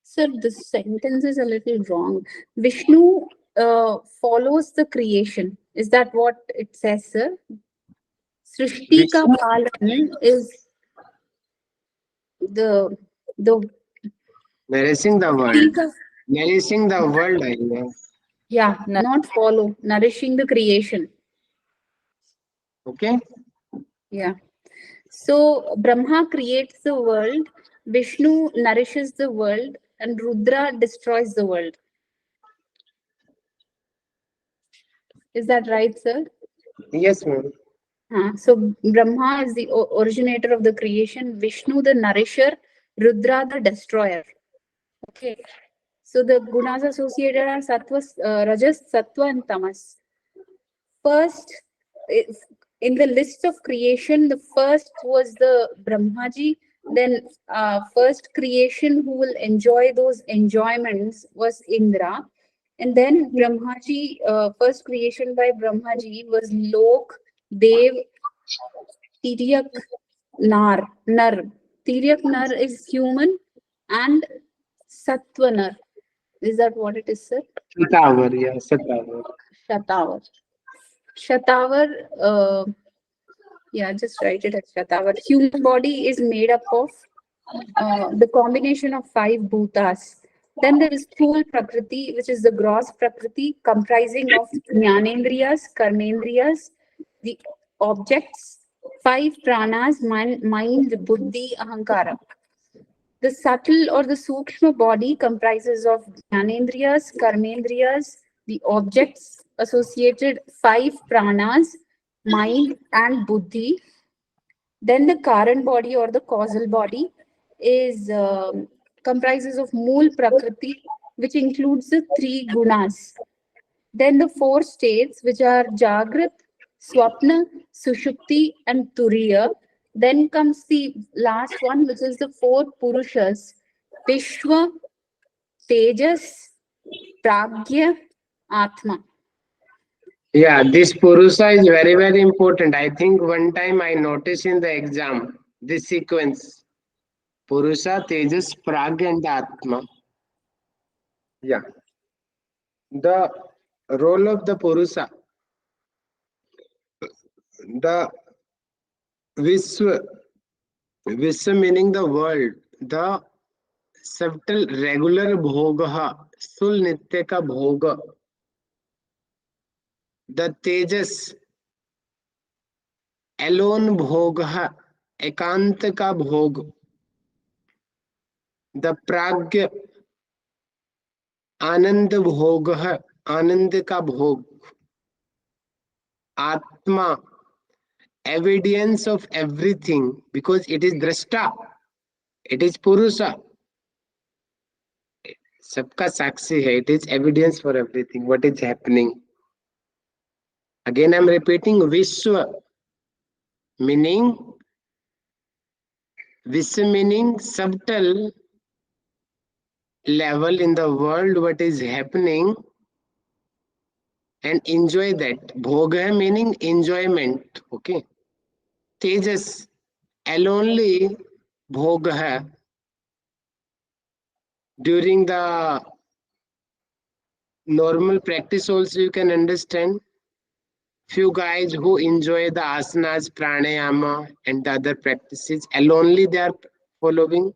Sir, this sentence is a little wrong. Vishnu follows the creation. Is that what it says, sir? Srishti ka palan is the
Nourishing the world.
Srishti ka,
Nourishing the world.
yeah, not follow, nourishing the creation.
Okay.
Yeah. So Brahma creates the world, Vishnu nourishes the world, and Rudra destroys the world. Is that right, sir?
Yes, ma'am.
So Brahma is the originator of the creation, Vishnu the nourisher, Rudra the destroyer. Okay. So the gunas associated are Sattva, Rajas, Sattva, and Tamas. First, in the list of creation, the first was the Brahmaji. Then first creation who will enjoy those enjoyments was Indra. And then Brahmaji, first creation by Brahmaji was Lok, Dev, Tiryak, Nar. Tiryak Nar is human, and Sattva Nar. Is that what it is, sir?
Satavar, yeah, Satavar.
Shatavar. Shatavar, yeah, just write it as Shatavar. Human body is made up of the combination of 5 bhutas. Then there is Sthul Prakriti, which is the gross Prakriti, comprising of Jnanendriyas, Karmendriyas, the objects, 5 pranas, mind, buddhi, ahankara. The subtle or the sukshma body comprises of Jnanendriyas, Karmendriyas, the objects associated 5 pranas, mind and buddhi. Then the Karan body or the causal body is comprises of Mool Prakriti, which includes the 3 gunas. Then the 4 states, which are Jagrat, Swapna, Sushupti, and Turiya. Then comes the last one, which is the 4 Purushas, Vishwa, Tejas, Pragya, Atma.
Yeah, this Purusa is very, very important. I think one time I noticed in the exam this sequence Purusa, Tejas, Pragya, and Atma. Yeah. The role of the Purusa, the Viswa, Viswa meaning the world, the subtle regular bhoga, sul nitya ka bhoga, the Tejas, alone bhoga, ekant ka bhog, the Pragya, आनंद भोग है आनंद का भोग आत्मा evidence of everything because it is drashta, it is purusha, सबका साक्षी है, it is evidence for everything what is happening. Again I am repeating, vishwa meaning subtle level in the world what is happening and enjoy that. Bhoga meaning enjoyment. Okay. Tejas alonely bhoga during the normal practice also you can understand. Few guys who enjoy the asanas, pranayama and the other practices alonely they are following.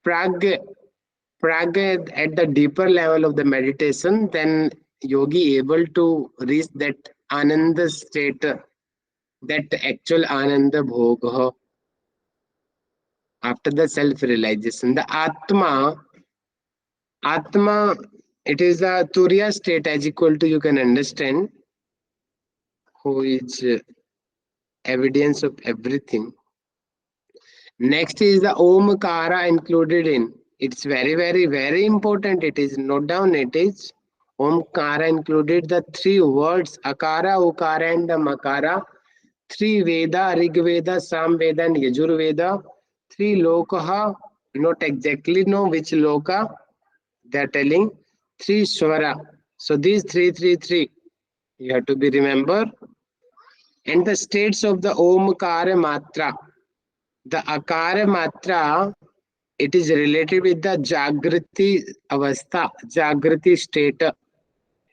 Pragya at the deeper level of the meditation, then yogi able to reach that ananda state, that actual ananda bhoga after the self-realization. The atma, it is a turiya state as equal to, you can understand, who is evidence of everything. Next is the omkara included in. It's very, very, very important. It is note down. It is omkara included the 3 words akara, ukara, and the makara. 3 Veda, Rig Veda, Sam Veda, and Yajur Veda. 3 Lokaha, not exactly know which Loka they are telling. 3 Swara. So these 3 you have to be remember. And the states of the omkara matra. The akara matra, it is related with the jagrati avastha, jagrati state,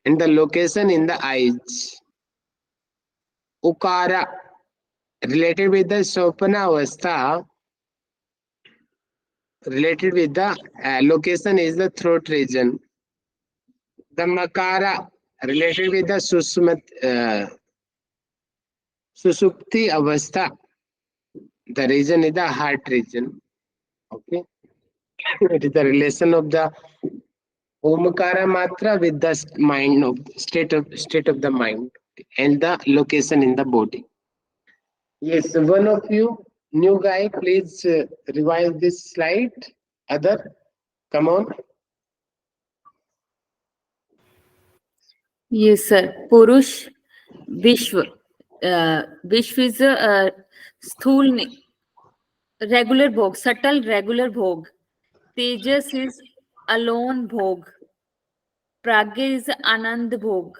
and the location in the eyes. Ukara, related with the sopana avastha, related with the location is the throat region. The makara, related with the susupti avastha, the region is the heart region. Okay. It is the relation of the omkara matra with the mind of state of the mind and the location in the body. Yes, one of you new guy, please revise this slide. Other, come on.
Yes, sir. Purush, Vishwa. Vishwa is a sthul, regular bhog, subtle regular bhog. Tejas is alone bhog. Pragya is anand bhog.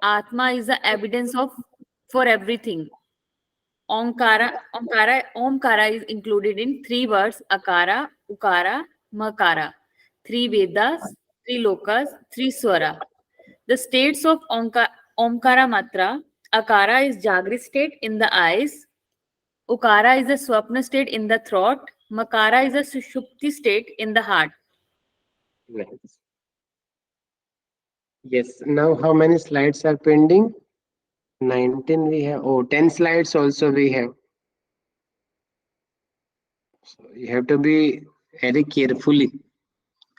Atma is the evidence of for everything. Omkara is included in 3 words: akara, ukara, makara. 3 Vedas, 3 lokas, 3 swara. The states of Omkara matra: akara is Jagrit state in the eyes, ukara is the swapna state in the throat, Makara is a sushupti state in the heart.
Nice. Yes. Now, how many slides are pending? 19 we have. Oh, 10 slides also we have. So you have to be very carefully.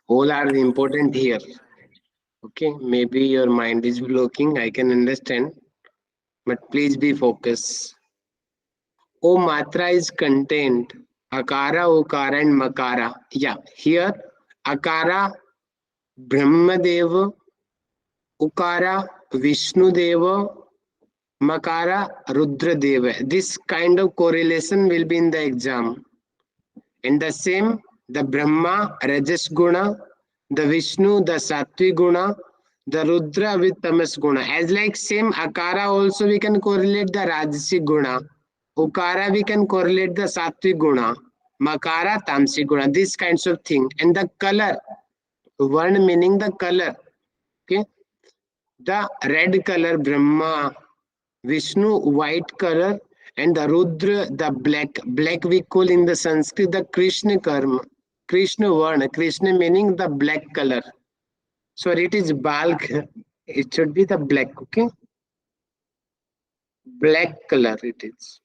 All are important here. Okay. Maybe your mind is blocking. I can understand. But please be focused. O matra is contained. Akara, Ukara, and Makara. Yeah. Here, Akara, Brahmadeva, Ukara, Vishnu Deva, Makara, Rudra Deva. This kind of correlation will be in the exam. And the same, the Brahma, Rajas Guna, the Vishnu, the Sattvi Guna, the Rudra with Tamas Guna. As like same Akara also we can correlate the Rajasi Guna. Ukara we can correlate the Sattvi Guna. Makara, Tamsi Guna. These kinds of thing. And the color, one meaning the color. Okay. The red color, Brahma, Vishnu, white color, and the Rudra, the black. Black we call in the Sanskrit the Krishna Karma. Krishna Varna. Krishna meaning the black color. Sorry, it is Balk. It should be the black, okay? Black color it is.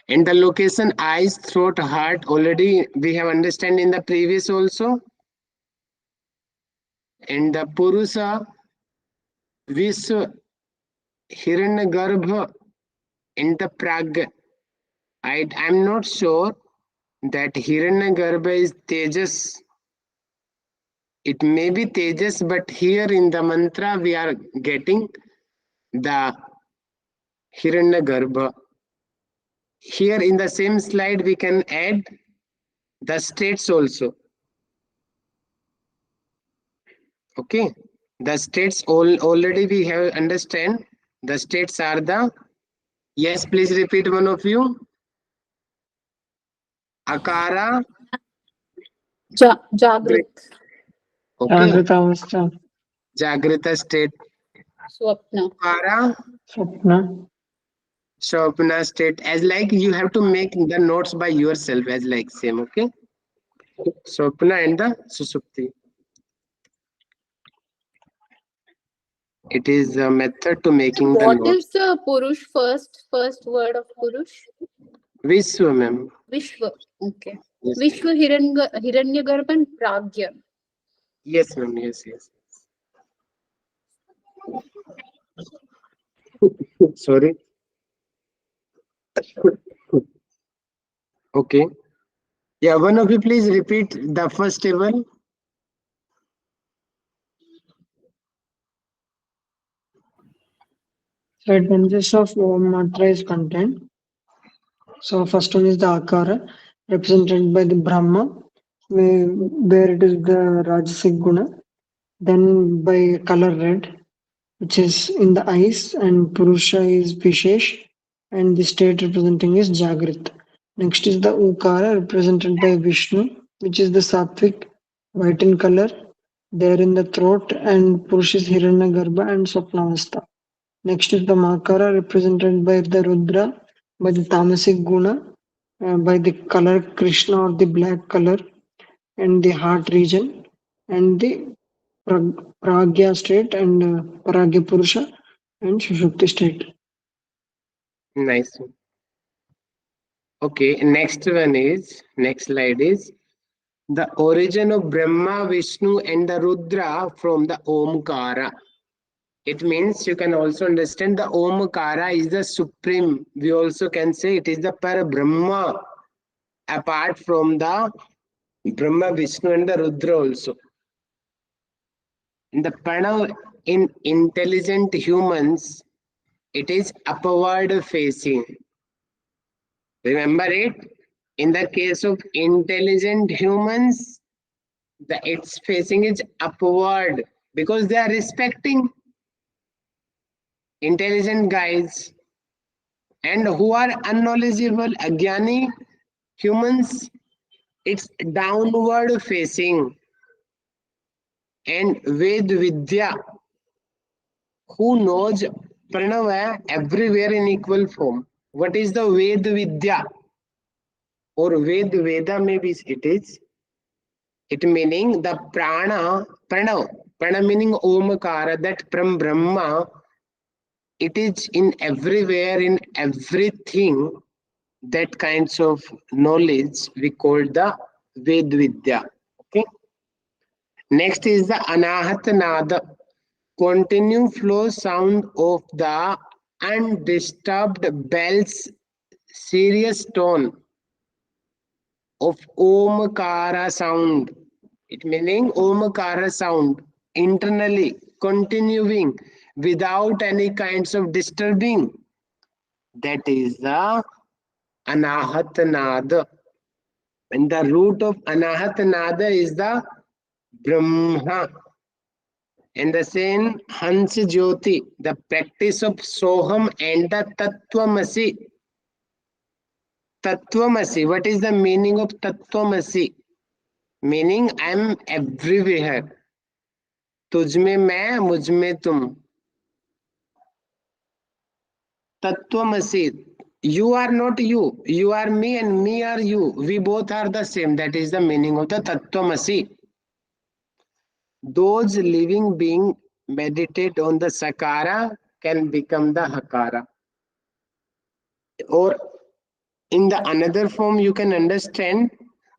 And the location eyes, throat, heart already we have understand in the previous also. And the Purusa, Viswa, Hiranyagarbha, and the Pragya. I'm not sure that Hiranyagarbha is Tejas. It may be Tejas, but here in the mantra we are getting the Hiranyagarbha. Here in the same slide we can add the states also. Okay, the states already we have understand. The states are the, yes, please repeat one of you. Akara.
Jagrit.
Okay,
Jagratavastha,
Jagrita state.
Swapna.
Akara,
Swapna,
Swapna state. As like you have to make the notes by yourself as like same. Okay, Swapna and the Susupti. It is a method to making the
What
notes.
is the Purush first word of Purush?
Vishwa, ma'am.
Vishwa. Okay.
Yes,
Vishwa Hiranyagarbha and Pragya.
yes, ma'am. Yes, yes. Sorry. Okay. Yeah, one of you please repeat the first table.
so it consists of Om matra is contained. So first one is the Akara, represented by the Brahma, where it is the Rajasic Guna. Then by color red, which is in the eyes, and Purusha is Vishesh, and the state representing is Jagrit. Next is the Ukara, represented by Vishnu, which is the Sattvic, white in color, there in the throat, and Purusha is Hiranyagarbha and Swapnavastha. Next is the Makara, represented by the Rudra, by the Tamasic Guna, by the color Krishna or the black color, and the heart region, and the Pragya state, and Pragya Purusha, and Sushupti state.
Nice. Okay, next slide is the origin of Brahma, Vishnu, and the Rudra from the Omkara. It means you can also understand the Omkara is the supreme. We also can say it is the Par Brahma, apart from the Brahma, Vishnu, and the Rudra also. In the Pranav in intelligent humans, it is upward facing. Remember it? In the case of intelligent humans, its facing is upward because they are respecting intelligent guys, and who are unknowledgeable, agyani humans, it's downward facing. And Ved Vidya, who knows Pranava everywhere in equal form. What is the Ved Vidya? Or Veda maybe it is. It meaning the prana, prana meaning Omkara, that from Brahma, it is in everywhere, in everything. That kinds of knowledge we call the Ved Vidya. Okay. Next is the Anahat Nada, continue flow sound of the undisturbed bell's serious tone of Omkara sound. It meaning Omkara sound internally continuing without any kinds of disturbing. That is the Anahat Nada. And the root of Anahat Nada is the Brahma. And the same Hans Jyoti, the practice of Soham and the Tattvamasi. Tattvamasi, what is the meaning of Tattvamasi? Meaning I am everywhere. तुझमें मैं, मुझमें तुम. Tattvamasi. You are not you. You are me and me are you. We both are the same. That is the meaning of the Tattvamasi. Those living beings meditate on the Sakara can become the Hakara. Or in the another form, you can understand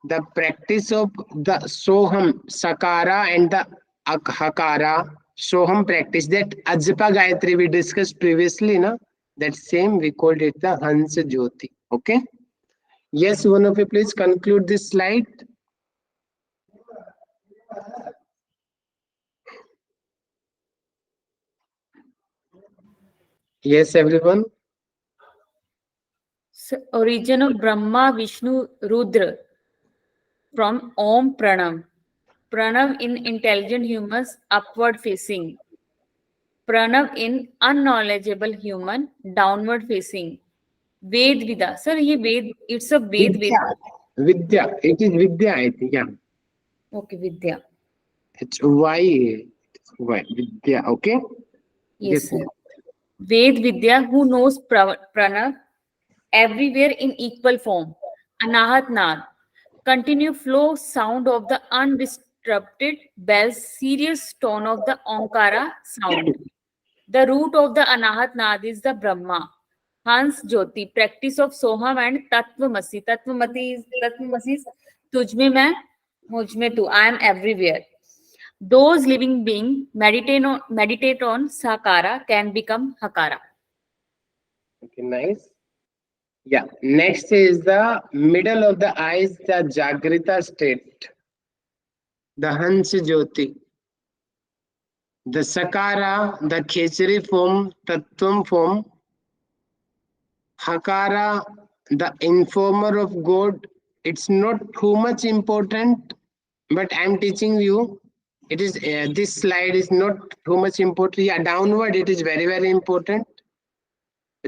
the practice of the Soham, Sakara and the Hakara, Soham practice, that Ajpa Gayatri we discussed previously, na? That same we called it the Hans Jyoti. Okay. Yes, one of you please conclude this slide. Yes, everyone.
So, origin of Brahma, Vishnu, Rudra from Om Pranav. Pranav in intelligent humans, upward facing. Pranav in unknowledgeable human, downward facing. Ved Vida. Sir, ye Ved, it's a Ved.
Vidya. It is Vidya, I think. Yeah.
Okay, Vidya.
It's Y. Vidya. Okay.
Yes, sir. Ved Vidya, who knows Pranav everywhere in equal form. Anahat Nad. Continue flow sound of the undisrupted bell's serious tone of the Omkara sound. The root of the Anahat Nad is the Brahma. Hans Jyoti, practice of Soham and Tattvamasi. Tattvamasi is Tujme mein, Mujme tu. I am everywhere. Those living beings meditate on Sakara can become Hakara.
Okay, nice. Yeah. Next is the middle of the eyes, the Jagrita state. The Hans Jyoti. The Sakara, the Khechari form, Tattvam form. Hakara, the informer of God. It's not too much important, but I'm teaching you. It is this slide is not too much important. Yeah, downward it is very, very important.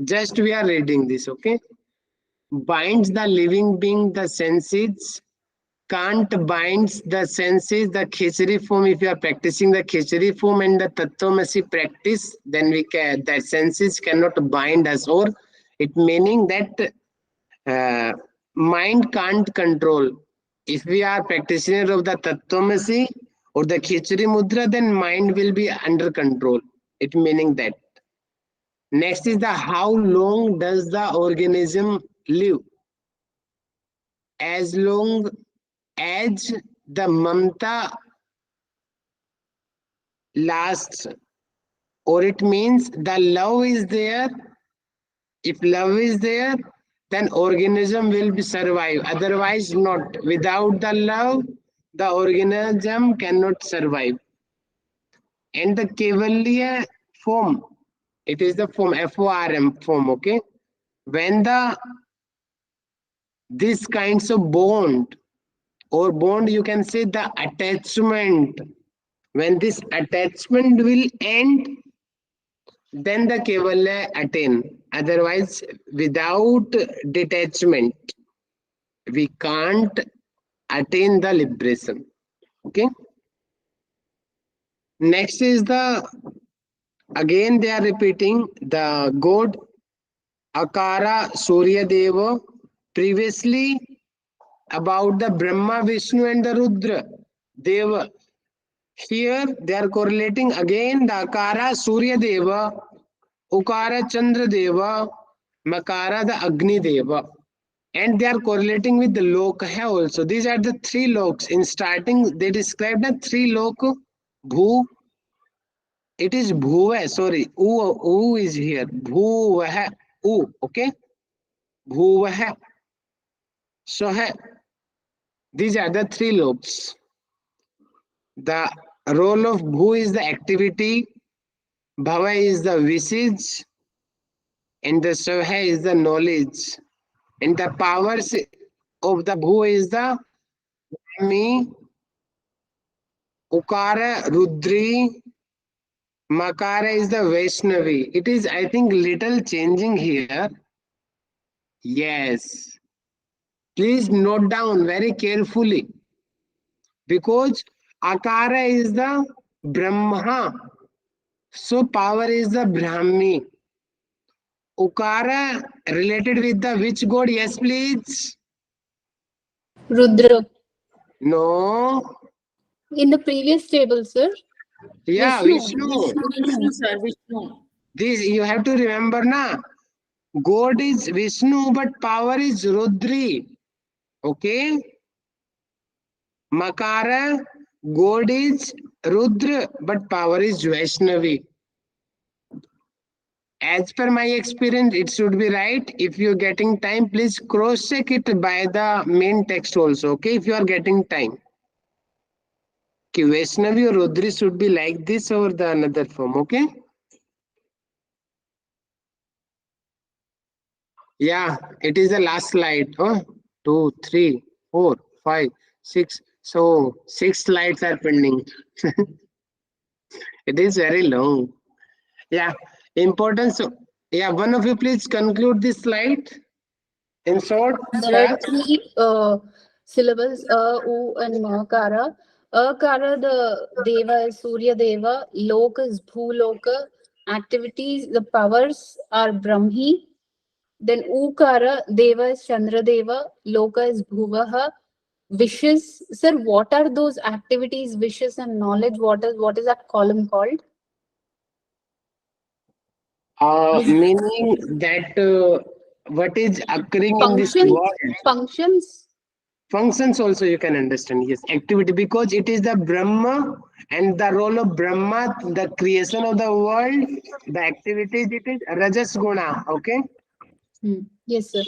Just we are reading this, okay? Binds the living being, the senses. Can't binds the senses, the Khechari form. If you are practicing the Khechari form and the Tattvamasi practice, then we can, that senses cannot bind us, or it meaning that mind can't control. If we are practitioner of the Tattvamasi or the Khechari Mudra, then mind will be under control. It meaning that. Next is the how long does the organism live? As long as the mamta lasts, or it means the love is there. If love is there, then organism will be survive. Otherwise not. Without the love, the organism cannot survive. And the Kevalya form, it is the form FORM form, okay? When these kinds of bond, or bond you can say the attachment, when this attachment will end, then the Kevalya attain. Otherwise, without detachment, we can't attain the liberation. Okay. Next is the, again they are repeating the God Akara Surya Deva. Previously about the Brahma, Vishnu and the Rudra Deva. Here they are correlating again the Akara Surya Deva, Ukara Chandra Deva, Makara the Agni Deva. And they are correlating with the Lokah also. These are the three loks. In starting, they described the three loka. Bhu. It is Bhuva. Sorry. U is here. Bhuva. U. Okay. Bhuva. So these are the three loks. The role of Bhu is the activity. Bhava is the visage. And the Soha is the knowledge. And the powers of the Bhu is the Me, Ukara, Rudri, Makara is the Vaishnavi. It is, I think, little changing here. Yes. Please note down very carefully. Because Akara is the Brahma. So power is the Brahmi. Ukara related with the which god? Yes, please.
Rudra.
No.
In the previous table, sir.
Yeah, Vishnu.
Vishnu, sir, Vishnu.
This you have to remember, na. God is Vishnu, but power is Rudri. Okay? Makara, God is Rudra, but power is Vaishnavi. As per my experience, it should be right. If you're getting time, please cross-check it by the main text also. Okay? If you are getting time. Okay, Vaishnavi or Rudri should be like this or the another form. Okay? Yeah, it is the last slide. Oh, 2, 3, 4, 5, 6. So 6 slides are pending. It is very long. Yeah, importance. Yeah, one of you please conclude this slide in short.
There are three syllables, U and Makara. Akara, the Deva is Surya Deva. Loka is Bhuloka. Activities, the powers are Brahmi. Then Ukara, Deva is Chandra Deva. Loka is Bhuvaha. Wishes, sir, what are those activities, wishes and knowledge? What is that column called?
Meaning that what is occurring in this
Functions.
world.
Functions.
Functions also you can understand. Yes, activity, because it is the Brahma and the role of Brahma, the creation of the world, the activities, it is Rajas Guna. Okay.
Yes, sir.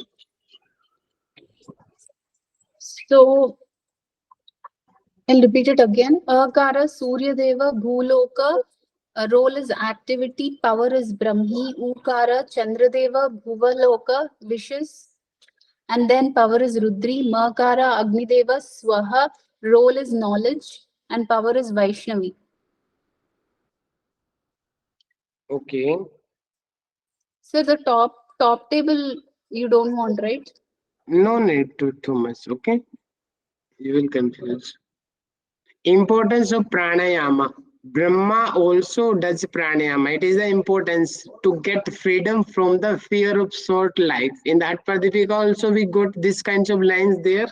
So I'll repeat it again. Akara, Surya Deva, Bhuloka. Role is activity, power is Brahmi. Ukara, Chandra Deva, Bhuvaloka, wishes. And then power is Rudri. Makara, Agni Deva, Swaha. Role is knowledge. And power is Vaishnavi.
Okay.
So the top table you don't want, right?
No need to too much. Okay. You will confuse. Importance of pranayama. Brahma also does pranayama. It is the importance to get freedom from the fear of short life. In that Pradipika also we got these kinds of lines there.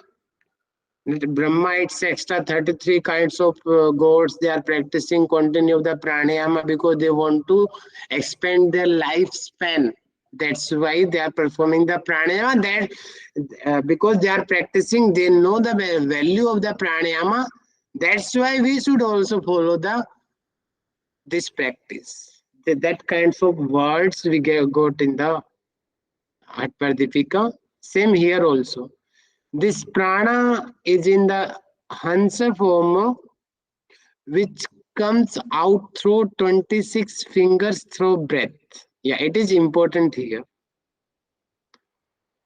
Brahma, it's extra 33 kinds of gods. They are practicing continue the pranayama because they want to expand their lifespan. That's why they are performing the pranayama. That because they are practicing, they know the value of the pranayama. That's why we should also follow this practice. That kinds of words we got in the Atpardipika. Same here also. This prana is in the Hansa form, which comes out through 26 fingers through breath. Yeah, it is important here.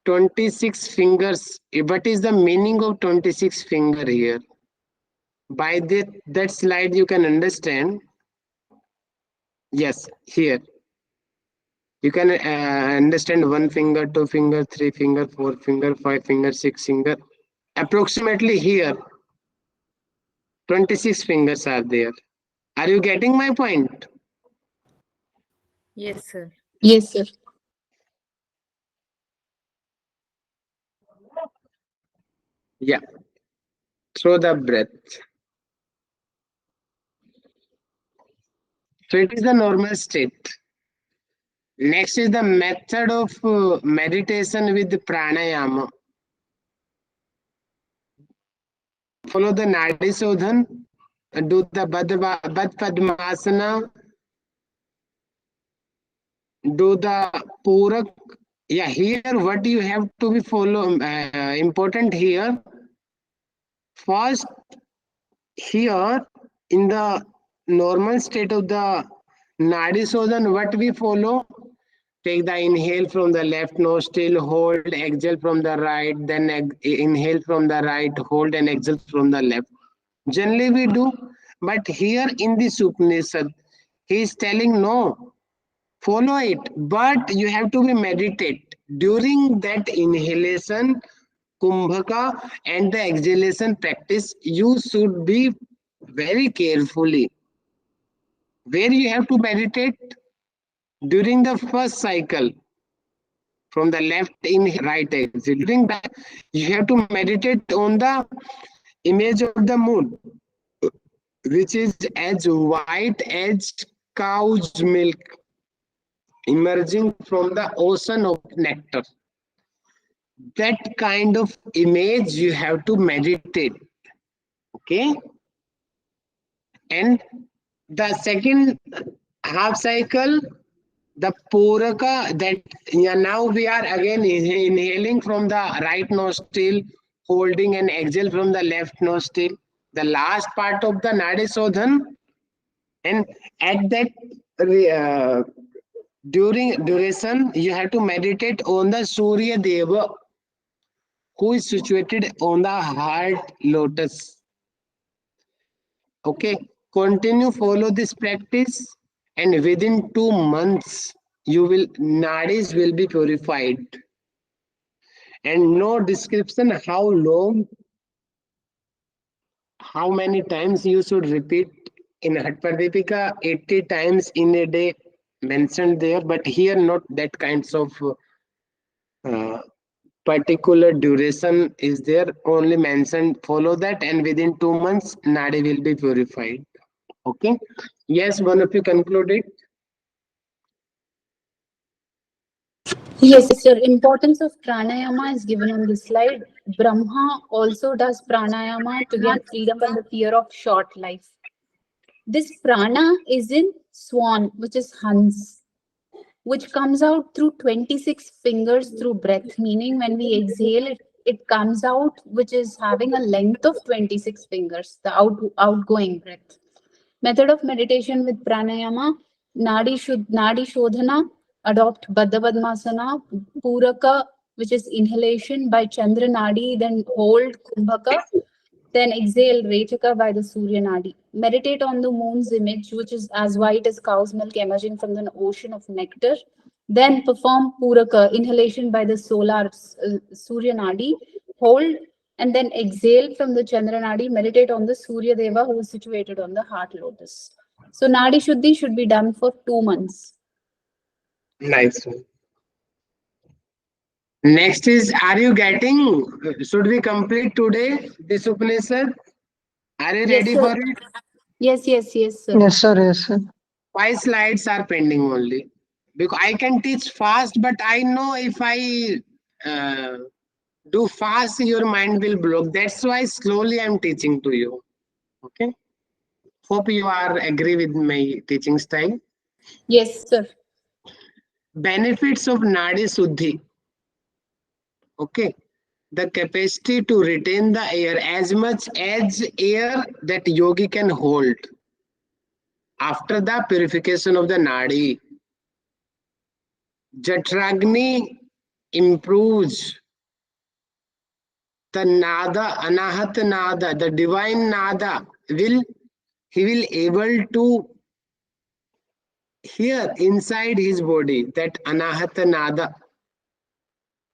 26 fingers. What is the meaning of 26 finger here? By that slide you can understand. Yes, here. You can understand 1 finger, 2 finger, 3 finger, 4 finger, 5 finger, 6 finger. Approximately here. 26 fingers are there. Are you getting my point?
Yes, sir.
Yes, sir.
Yeah, through the breath. So it is the normal state. Next is the method of meditation with pranayama. Follow the Nadi Sodhan, do the Bad Padmasana, do the Purak. Yeah, here what you have to be follow important here. First, here in the normal state of the Nadi Sodhan, what we follow? Take the inhale from the left nostril, hold, exhale from the right, then inhale from the right, hold and exhale from the left. Generally we do, but here in this Upanishad, he is telling no, follow it, but you have to be meditate. During that inhalation, kumbhaka and the exhalation practice, you should be very carefully. Where you have to meditate? During the first cycle, from the left in right exit. During that, you have to meditate on the image of the moon, which is as white as cow's milk emerging from the ocean of nectar. That kind of image you have to meditate. Okay. And the second half cycle, the Puraka, that now we are again inhaling from the right nostril, holding and exhale from the left nostril. The last part of the Nadi Sodhan, and at that duration, you have to meditate on the Surya Deva, who is situated on the heart lotus. Okay, continue follow this practice, and within 2 months, you will nadis will be purified. And no description how long, how many times you should repeat. In Hatpadipika, 80 times in a day mentioned there, but here not that kinds of particular duration is there, only mentioned follow that, and within 2 months nadi will be purified. Okay, yes, one of you concluded.
Yes, sir. Importance of pranayama is given on this slide. Brahma also does pranayama to get freedom from the fear of short life. This prana is in swan, which is Hans, which comes out through 26 fingers through breath, meaning when we exhale, it comes out, which is having a length of 26 fingers, the outgoing breath. Method of meditation with pranayama, Nadi Shodhana, adopt Baddha Padmasana, Puraka, which is inhalation by Chandra Nadi, then hold Kumbhaka, then exhale Rechaka by the Surya Nadi. Meditate on the moon's image, which is as white as cow's milk emerging from the ocean of nectar. Then perform Puraka, inhalation by the solar Surya Nadi, hold and then exhale from the Chandra Nadi. Meditate on the Surya Deva who is situated on the heart lotus. So Nadi Shuddhi should be done for 2 months.
Nice one. Next is, are you getting, should we complete today this Upanishad? Are you ready for it?
Yes, sir.
Yes, sir. Yes, sir.
5 slides are pending only. Because I can teach fast, but I know if I do fast, your mind will block. That's why slowly I'm teaching to you. Okay. Hope you are agree with my teaching style.
Yes, sir.
Benefits of Nadi Suddhi. Okay. The capacity to retain the air as much as air that yogi can hold after the purification of the Nadi. Jatragni improves the nada, anahat nada, the divine nada he will able to hear inside his body that anahat nada,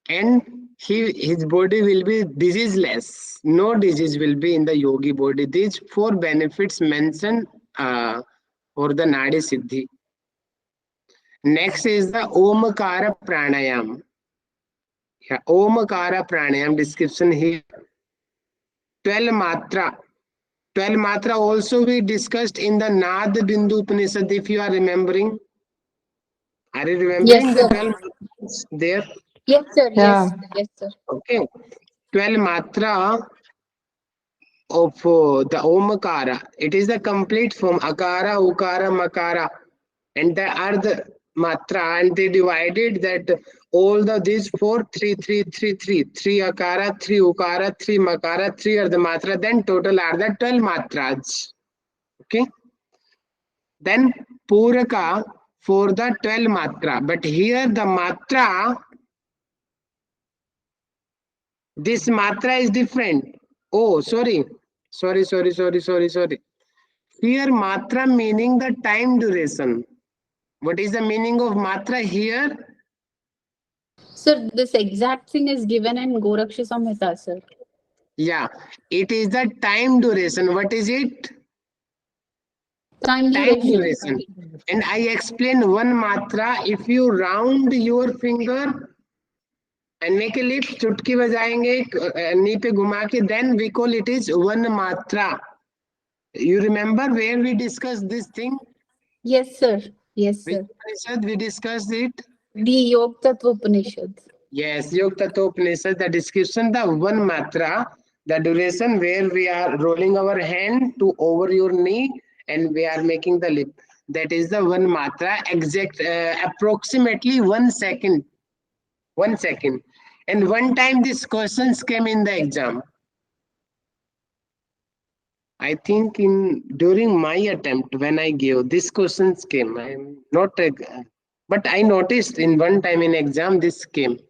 and his body will be diseaseless. No disease will be in the yogi body. These 4 benefits mentioned for the Nadi Siddhi. Next is the Omkara Pranayam. Yeah, Omkara Pranayam description here. 12 matra. 12 matra also we discussed in the Nad Bindu Upanishad, if you are remembering. Are you remembering
Yes,
the
sir.
12 matras there?
Yes, sir.
Yeah.
Yes, sir.
Okay. 12 matra of the Omkara. It is the complete form Akara, Ukara, Makara. And the Ardha Matra, and they divided that all the these 4, 3, 3, 3, 3, 3 Akara, 3 Ukara, 3 Makara, 3 Ardha Matra, then total are the 12 matras. Okay. Then Puraka for the 12 matra. But here the matra, this matra is different. Oh, sorry. Sorry. Here matra meaning the time duration. What is the meaning of matra here?
Sir, this exact thing is given in Goraksha Samhita, sir.
Yeah, it is the time duration. What is it?
Time
Time
duration.
duration. And I explain one matra. If you round your finger and make a lift, चुटकी बजाएंगे नी पे घुमा के, then we call it is one matra. You remember where we discussed this thing?
Yes, sir. Yes,
Which
sir.
Upanishad we discussed it?
The Yogtattva Upanishad.
Yes, Yogchudamani Upanishad, the description, the one matra, the duration where we are rolling our hand to over your knee and we are making the lip. That is the one matra, exact, approximately 1 second. 1 second. And one time these questions came in the exam. I think in during my attempt when I gave, these questions came. I am not, but I noticed in one time in exam this came.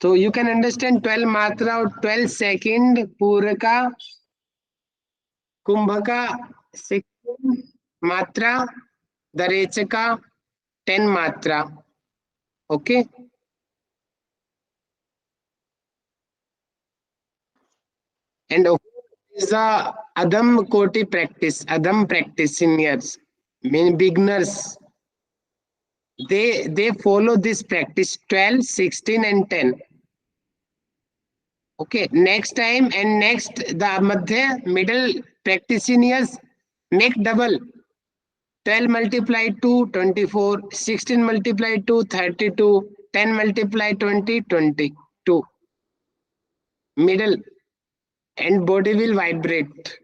So you can understand 12 matra or 12 second, Puraka, Kumbhaka, 16 matra, the Rechaka, 10 matra. Okay. And is the Adam Koti practice, Adam practitioners, mean beginners. They follow this practice 12, 16, and 10. Okay, next time and next the Madhya middle practitioners make double. 12 multiplied to 24, 16 multiplied to 32, 10 multiplied 20, 22. Middle and body will vibrate.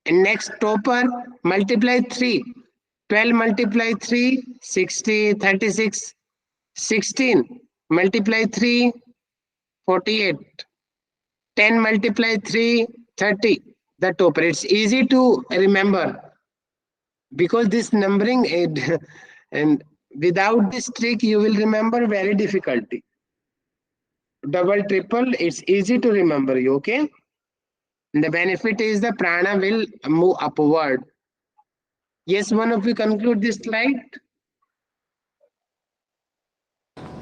And next topper multiply 3. 12 multiply 3, 60, 36, 16 multiply 3, 48. 10 multiply 3, 30. The topper. It's easy to remember because this numbering and without this trick you will remember very difficulty. Double, triple, it's easy to remember you, okay? And the benefit is the prana will move upward. Yes, one of you conclude this slide.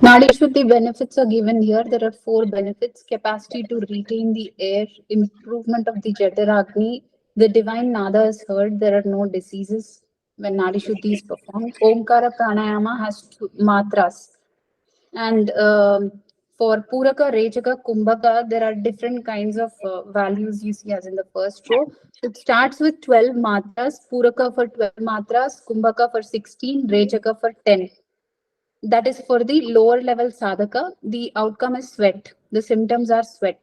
Nadishwati benefits are given here. There are 4 benefits: capacity to retain the air, improvement of the Jataragni, the divine nada is heard, there are no diseases when Nadishwati is performed. Omkara Pranayama has 2 matras. And for Puraka, Rechaka, Kumbhaka, there are different kinds of values you see as in the first row. It starts with 12 matras, Puraka for 12 matras, Kumbhaka for 16, Rechaka for 10. That is for the lower level sadhaka. The outcome is sweat. The symptoms are sweat.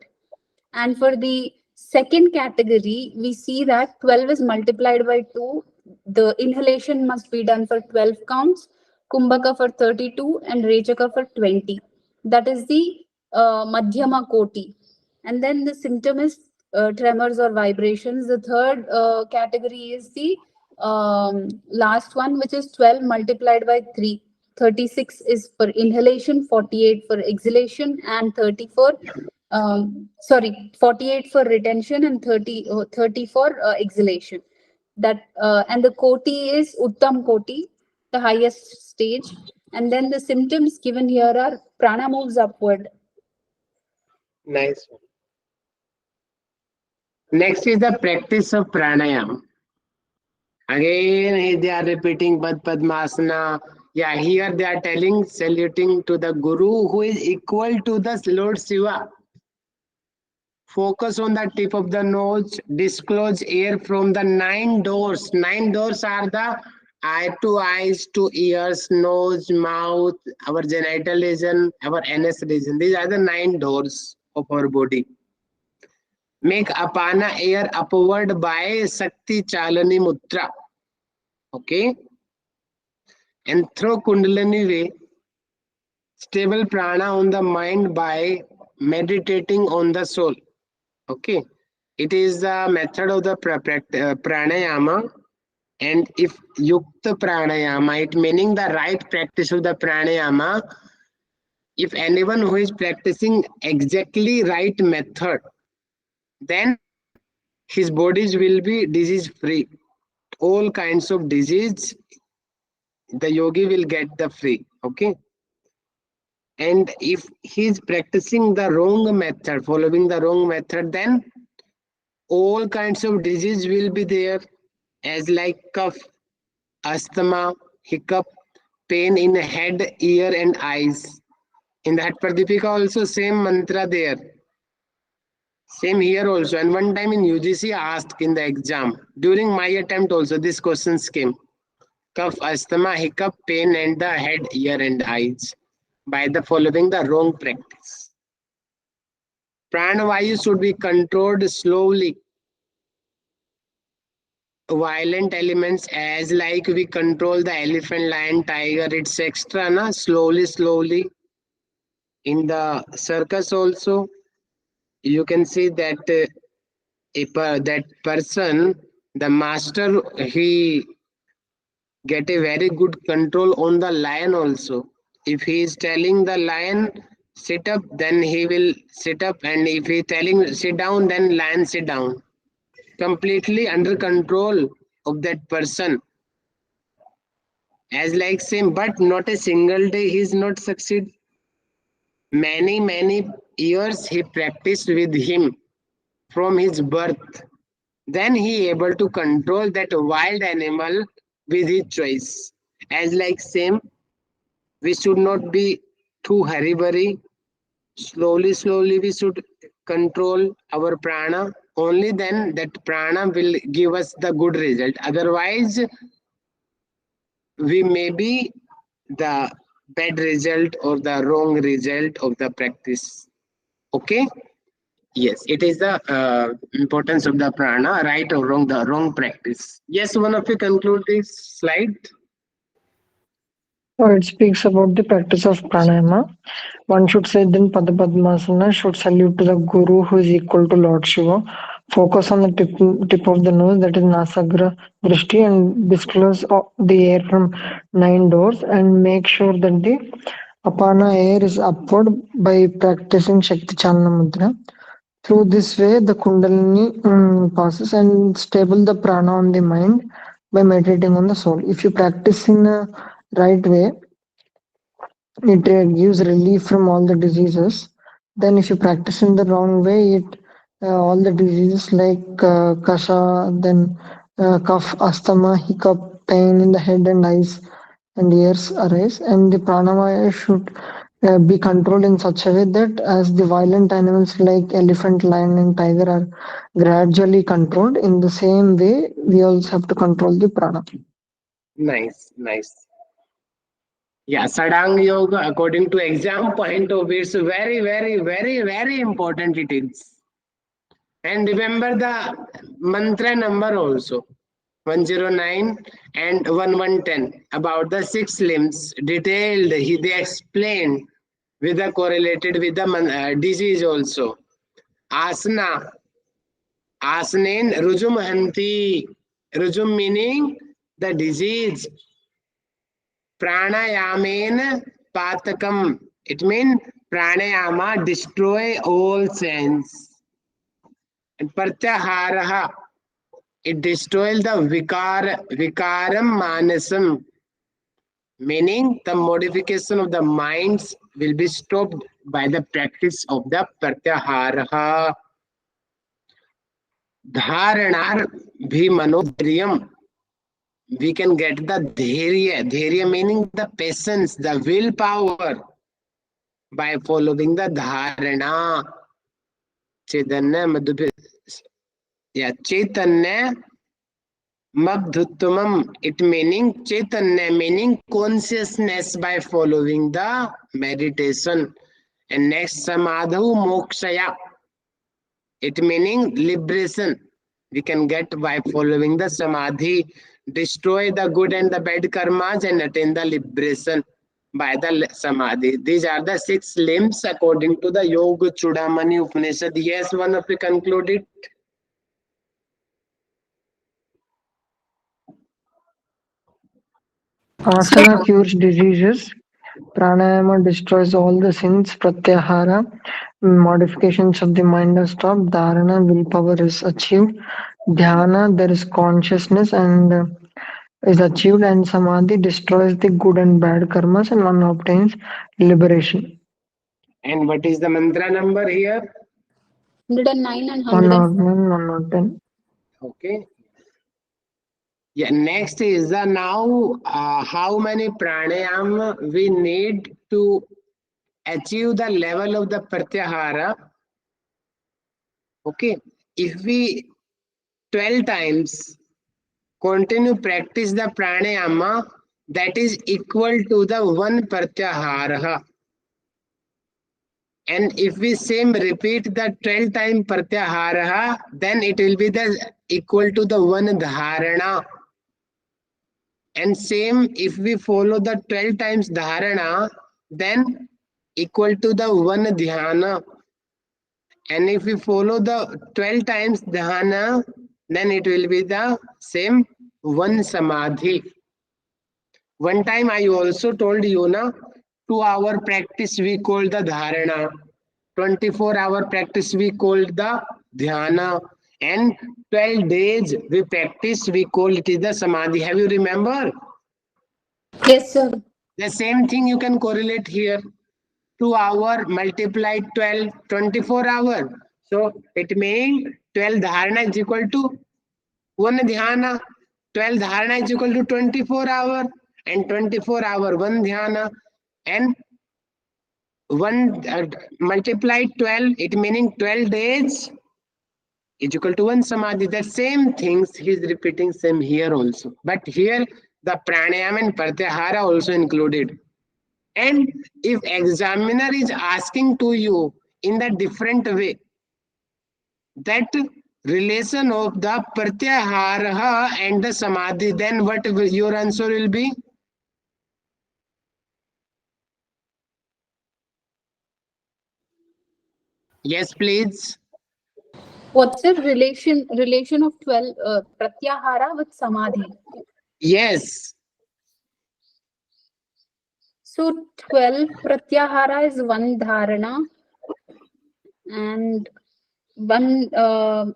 And for the second category, we see that 12 is multiplied by 2. The inhalation must be done for 12 counts, Kumbhaka for 32 and Rechaka for 20. That is the Madhyama Koti. And then the symptom is tremors or vibrations. The third category is the last one, which is 12 multiplied by 3. 36 is for inhalation, 48 for exhalation, and 48 for retention and 30 for exhalation. That and the koti is Uttam Koti, the highest stage. And then the symptoms given here are prana moves upward.
Nice. Next is the practice of pranayama. Again, they are repeating Pad Padmasana. Yeah, here they are telling, saluting to the Guru who is equal to the Lord Shiva. Focus on the tip of the nose. Disclose air from the 9 doors. 9 doors are the eye to eyes, to ears, nose, mouth, our genital region, our anus region. These are the 9 doors of our body. Make apana air upward by Sakti Chalani Mudra. Okay. And throw Kundalini way. Stable prana on the mind by meditating on the soul. Okay. It is the method of the pranayama. And if yukta pranayama, it meaning the right practice of the pranayama. If anyone who is practicing exactly right method, then his bodies will be disease free. All kinds of disease, the yogi will get the free. Okay. And if he is practicing the wrong method, following the wrong method, then all kinds of disease will be there, as like cough, asthma, hiccup, pain in head, ear, and eyes. In that Pradipika also same mantra there. Same here also. And one time in UGC asked in the exam, during my attempt also, these questions came. Cough, asthma, hiccup, pain, and the head, ear, and eyes. By the following the wrong practice. Pranavayu should be controlled slowly. Violent elements, as like we control the elephant, lion, tiger, it's extra, na? Slowly. In the circus also, you can see that that person, the master, he get a very good control on the lion also. If he is telling the lion sit up, then he will sit up, and if he is telling sit down, then lion sit down. Completely under control of that person. As like same, but not a single day he is not succeed. Many years he practiced with him from his birth. Then he able to control that wild animal with his choice. As like same, we should not be too hurry. Slowly we should control our prana. Only then that prana will give us the good result. Otherwise, we may be the bad result or the wrong result of the practice. Okay? Yes, it is the importance of the prana, right or wrong, the wrong practice. Yes, one of you conclude this slide.
So it speaks about the practice of pranayama. One should say then Padapadmasana should salute to the Guru who is equal to Lord Shiva. Focus on the tip of the nose, that is Nasagra Drishti, and disclose the air from 9 doors, and make sure that the apana air is upward by practicing Shakti Chalana Mudra. Through this way, the Kundalini passes and stable the prana on the mind by meditating on the soul. If you practice in a right way, it gives relief from all the diseases. Then if you practice in the wrong way, it all the diseases like kasha, then cough, asthma, hiccup, pain in the head and eyes and ears arise. And the pranamaya should be controlled in such a way that as the violent animals like elephant, lion, and tiger are gradually controlled, in the same way we also have to control the prana.
Nice. Yeah, Sadang Yoga, according to exam point of view, it's very important it is. And remember the mantra number also, 109 and 1110, about the 6 limbs, detailed, they explained with the correlated with the disease also. Asana, asanen rujum hanti, rujum meaning the disease. Pranayamen patakam, it means pranayama destroy all sins. And pratyaharaha, it destroys the vikaram manasam, meaning the modification of the minds will be stopped by the practice of the pratyaharaha. Dharanar bhi manodharyam, we can get the dharya meaning the patience, the willpower by following the dharana. Chaitanya Madhubhi. Yeah, Chaitanya Mabdhuttamam. It meaning Chaitanya, meaning consciousness by following the meditation. And next Samadhu Mokshaya. It meaning liberation. We can get by following the Samadhi, destroy the good and the bad karmas and attain the liberation by the Samadhi. These are the 6 limbs according to the Yogchudamani Upanishad. Yes, one of you concluded.
Asana cures diseases. Pranayama destroys all the sins. Pratyahara, modifications of the mind are stopped. Dharana, willpower is achieved. Dhyana, there is consciousness and is achieved. And Samadhi destroys the good and bad karmas and one obtains liberation.
And what is the mantra number here?
109 and
109,
110.
110.
Okay. Yeah, next is the now how many pranayam we need to achieve the level of the pratyahara. Okay, if we 12 times continue practice the pranayama, that is equal to the 1 pratyahara. And if we same repeat the 12 time pratyahara, then it will be the equal to the 1 dharana. And same if we follow the 12 times dharana, then equal to the 1 dhyana. And if we follow the 12 times dhyana, then it will be the same 1 samadhi. One time I also told you, na, 2-hour practice we call the dharana, 24-hour practice we call the dhyana, and 12 days we practice we call it is the samadhi. Have you remember?
Yes, sir.
The same thing you can correlate here. 2 hour multiplied 12, 24 hour. So it means 12 dharana is equal to 1 dhyana. 12 dharana is equal to 24 hour, and 24 hour 1 dhyana, and 1 multiplied 12, it meaning 12 days is equal to 1 samadhi. The same things he is repeating same here also. But here the pranayama and pratyahara also included. And if examiner is asking to you in the different way, that relation of the pratyahara and the samadhi, then what your answer will be? Yes, please.
What's the relation of 12 pratyahara with samadhi?
Yes.
So 12 pratyahara is 1 dharana and one dharana,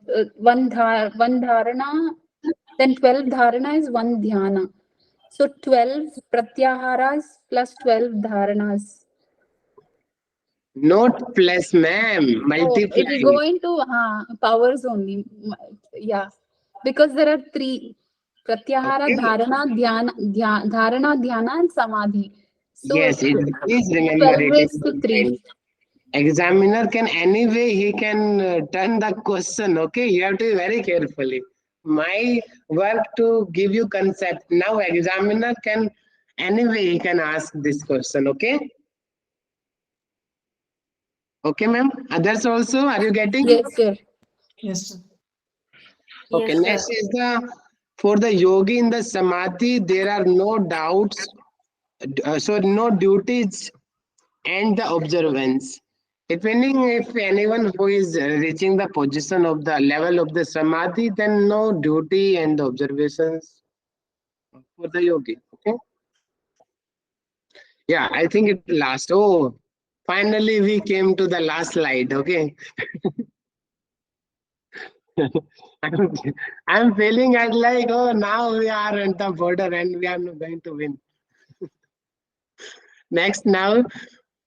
then 12 dharana is 1 dhyana. So 12 pratyaharas plus 12 dharanas.
Not plus, ma'am.
So
Multiply.
it will go into powers only. Yeah, because there are 3: pratyahara,
Okay.
dharana, dhyana, and samadhi. So
Yes, please remember
12
it.
raised to 3.
Examiner can anyway he can turn the question. Okay, you have to be very carefully. My work to give you concept. Now examiner can anyway he can ask this question. Okay. Okay, ma'am. Others also, are you getting?
Yes, sir.
Yes, sir.
Okay.
Yes,
Next
sir.
is the for the yogi in the samadhi. There are no doubts. So no duties and the observance. Depending if anyone who is reaching the position of the level of the samadhi, then no duty and the observations for the yogi. Okay. Yeah, I think it last. Oh, finally we came to the last slide. Okay. I'm, I'm feeling as like, oh, now we are at the border and we are not going to win. Next, now,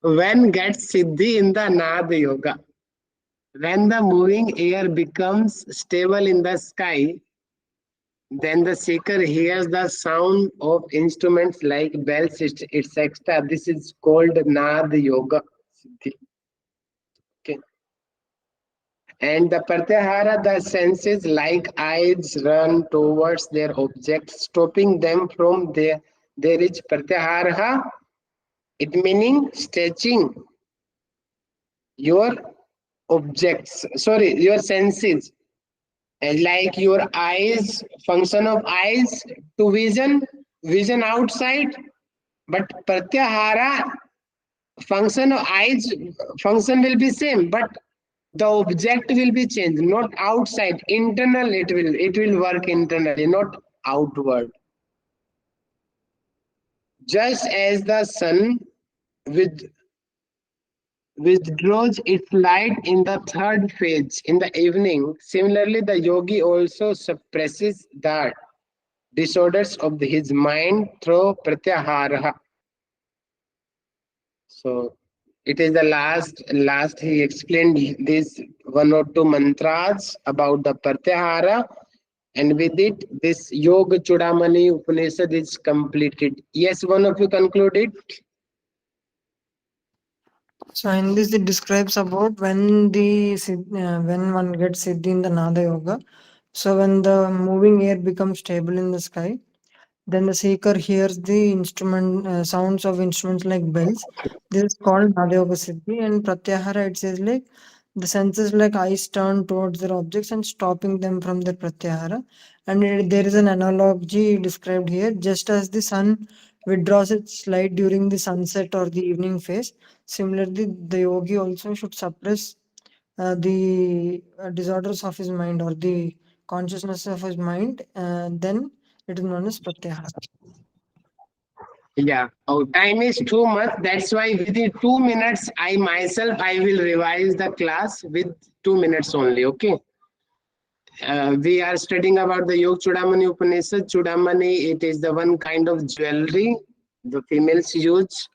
when gets Siddhi in the Nad Yoga? When the moving air becomes stable in the sky, then the seeker hears the sound of instruments like bells, etc. This is called Nad Yoga Siddhi. Okay. And the pratyahara, the senses like eyes run towards their object, stopping them from there. There is pratyahara, it meaning stretching your objects, sorry, your senses. And like your eyes, function of eyes to vision outside, but pratyahara function of eyes, function will be same, but the object will be changed, not outside, internal. It will work internally, not outward. Just as the sun with withdraws its light in the third phase in the evening, similarly the yogi also suppresses the disorders of his mind through pratyahara. So it is the last he explained these one or two mantras about the pratyahara, and with it this Yogchudamani Upanishad is completed. Yes, one of you concluded.
So in this it describes about when when one gets siddhi in the Nada Yoga. So when the moving air becomes stable in the sky, then the seeker hears the instrument sounds of instruments like bells. This is called Nada Yoga Siddhi. And Pratyahara, it says like the senses like eyes turn towards their objects and stopping them from their Pratyahara. And there is an analogy described here, just as the sun withdraws its light during the sunset or the evening phase. Similarly, the yogi also should suppress the disorders of his mind or the consciousness of his mind, then it is known as pratyahara.
Yeah. Oh, time is too much. That's why within 2 minutes, I will revise the class with 2 minutes only. Okay. We are studying about the Yogchudamani Upanishad. Chudamani, it is the one kind of jewelry the females use.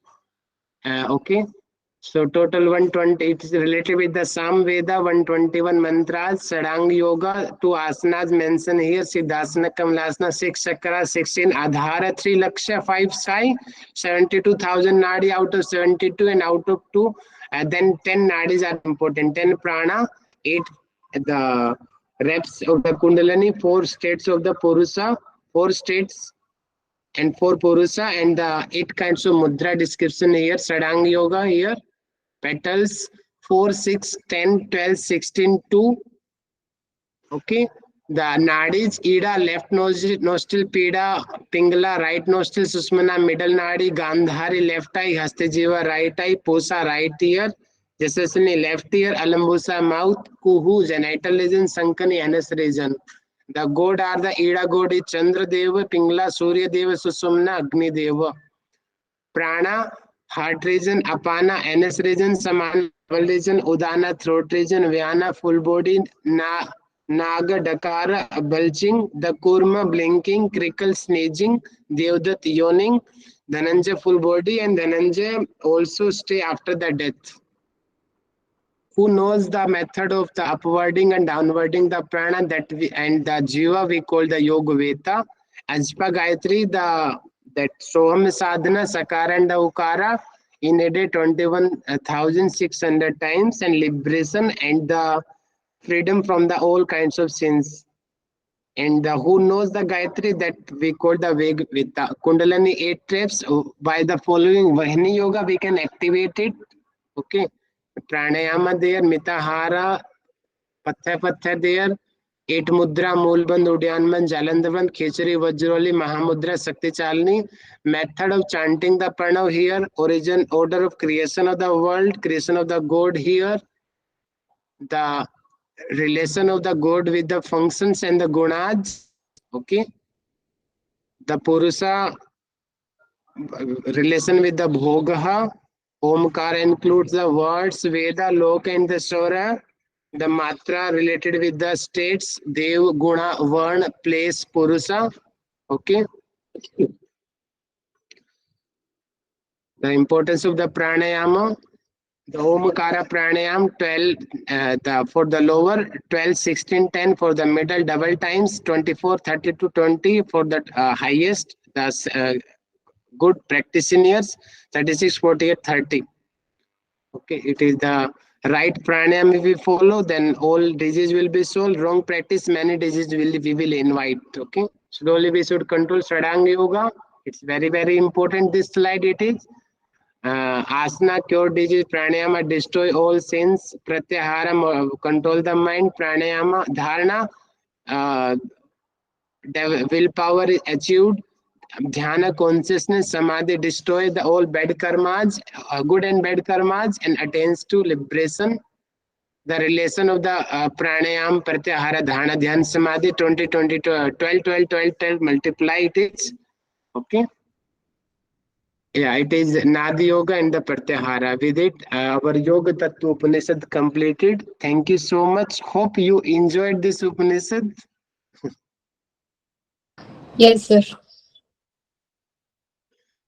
Okay. So total 120, it is related with the Sam Veda, 121 mantras, Sadang Yoga, 2 asanas mentioned here, Siddhasana, Kamalasana, 6 chakra, 16 Adhara, 3 Laksha, 5 Sai, 72,000 Nadi out of 72, and out of 2, then 10 Nadis are important, 10 Prana, 8 the reps of the Kundalini, 4 states of the Purusa, 4 states and 4 Purusa, and the 8 kinds of Mudra description here, Sadang Yoga here. Petals 4, 6, 10, 12, 16, 2. Okay. The nadis, Ida, left nostril, Pida, Pingala, right nostril, Susmana, middle nadi, Gandhari, left eye, Hastajiva, right eye, Posa, right ear, Jasasani, left ear, Alambusa, mouth, Kuhu, genital region, Sankani, anus region. The god are the Ida god is Chandra Deva, Pingala, Surya Deva, Susumna, Agni Deva. Prana, heart region, Apana, anus region, Samana, navel region, Udana, throat region, Vyana, full body, Naga, Dakara, belching, the Kurma, blinking, Krickle, sneezing, Devdat, yawning, Dhananjay, full body, and Dhananjay also stay after the death. Who knows the method of the upwarding and downwarding the prana and the jiva we call the yoga veta. Ajpa Gayatri, that Soham sadhana, Sakara and the Ukara in a day 21,600 times, and liberation and the freedom from the all kinds of sins. And who knows the Gayatri, that we call the Veg with the Kundalini 8 traps. By the following Vahini Yoga, we can activate it. Okay. Pranayama there, Mitahara, Patha there, 8 Mudra, Mulband, Udyanman, Jalandhavan, Khechari, Vajroli, Mahamudra, Sakti Chalni. Method of chanting the Pranav here, origin, order of creation of the world, creation of the God here, the relation of the God with the functions and the gunas. Okay. The Purusa relation with the Bhogaha. Omkar includes the words Veda, Loka, and the Sora. The Matra related with the states Dev, Guna, Varna, place, Purusa. Okay. The importance of the pranayama. The Omkara pranayam 12 for the lower, 12, 16, 10 for the middle, double times, 24, 30 to 20 for the highest, the good practitioners, 36, 48, 30. Okay, it is the right pranayam if we follow, then all disease will be solved. Wrong practice, many diseases we will invite. Okay. Slowly we should control Sadanga Yoga. It's very, very important. This slide it is. Asana cure disease, pranayama destroy all sins, pratyahara control the mind, pranayama dharana willpower is achieved, dhyana consciousness, samadhi destroy the all bad karmas, good and bad karmas, and attains to liberation. The relation of the pranayam, pratyahara, dharana, dhyan, samadhi 20, 20, 12, 12, 12, 12 multiply it is. Okay. Yeah, it is Nadi Yoga and the Pratyahara. With it, our Yoga Tattva Upanishad completed. Thank you so much. Hope you enjoyed this Upanishad.
Yes, sir.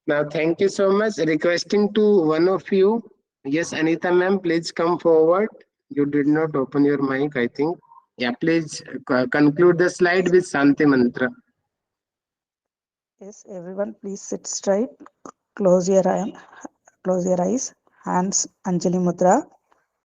Now, thank you so much. Requesting to one of you. Yes, Anita ma'am, please come forward. You did not open your mic, I think. Yeah, please conclude the slide with Santi Mantra.
Yes, everyone, please sit straight. Close your eyes. Hands Anjali Mudra.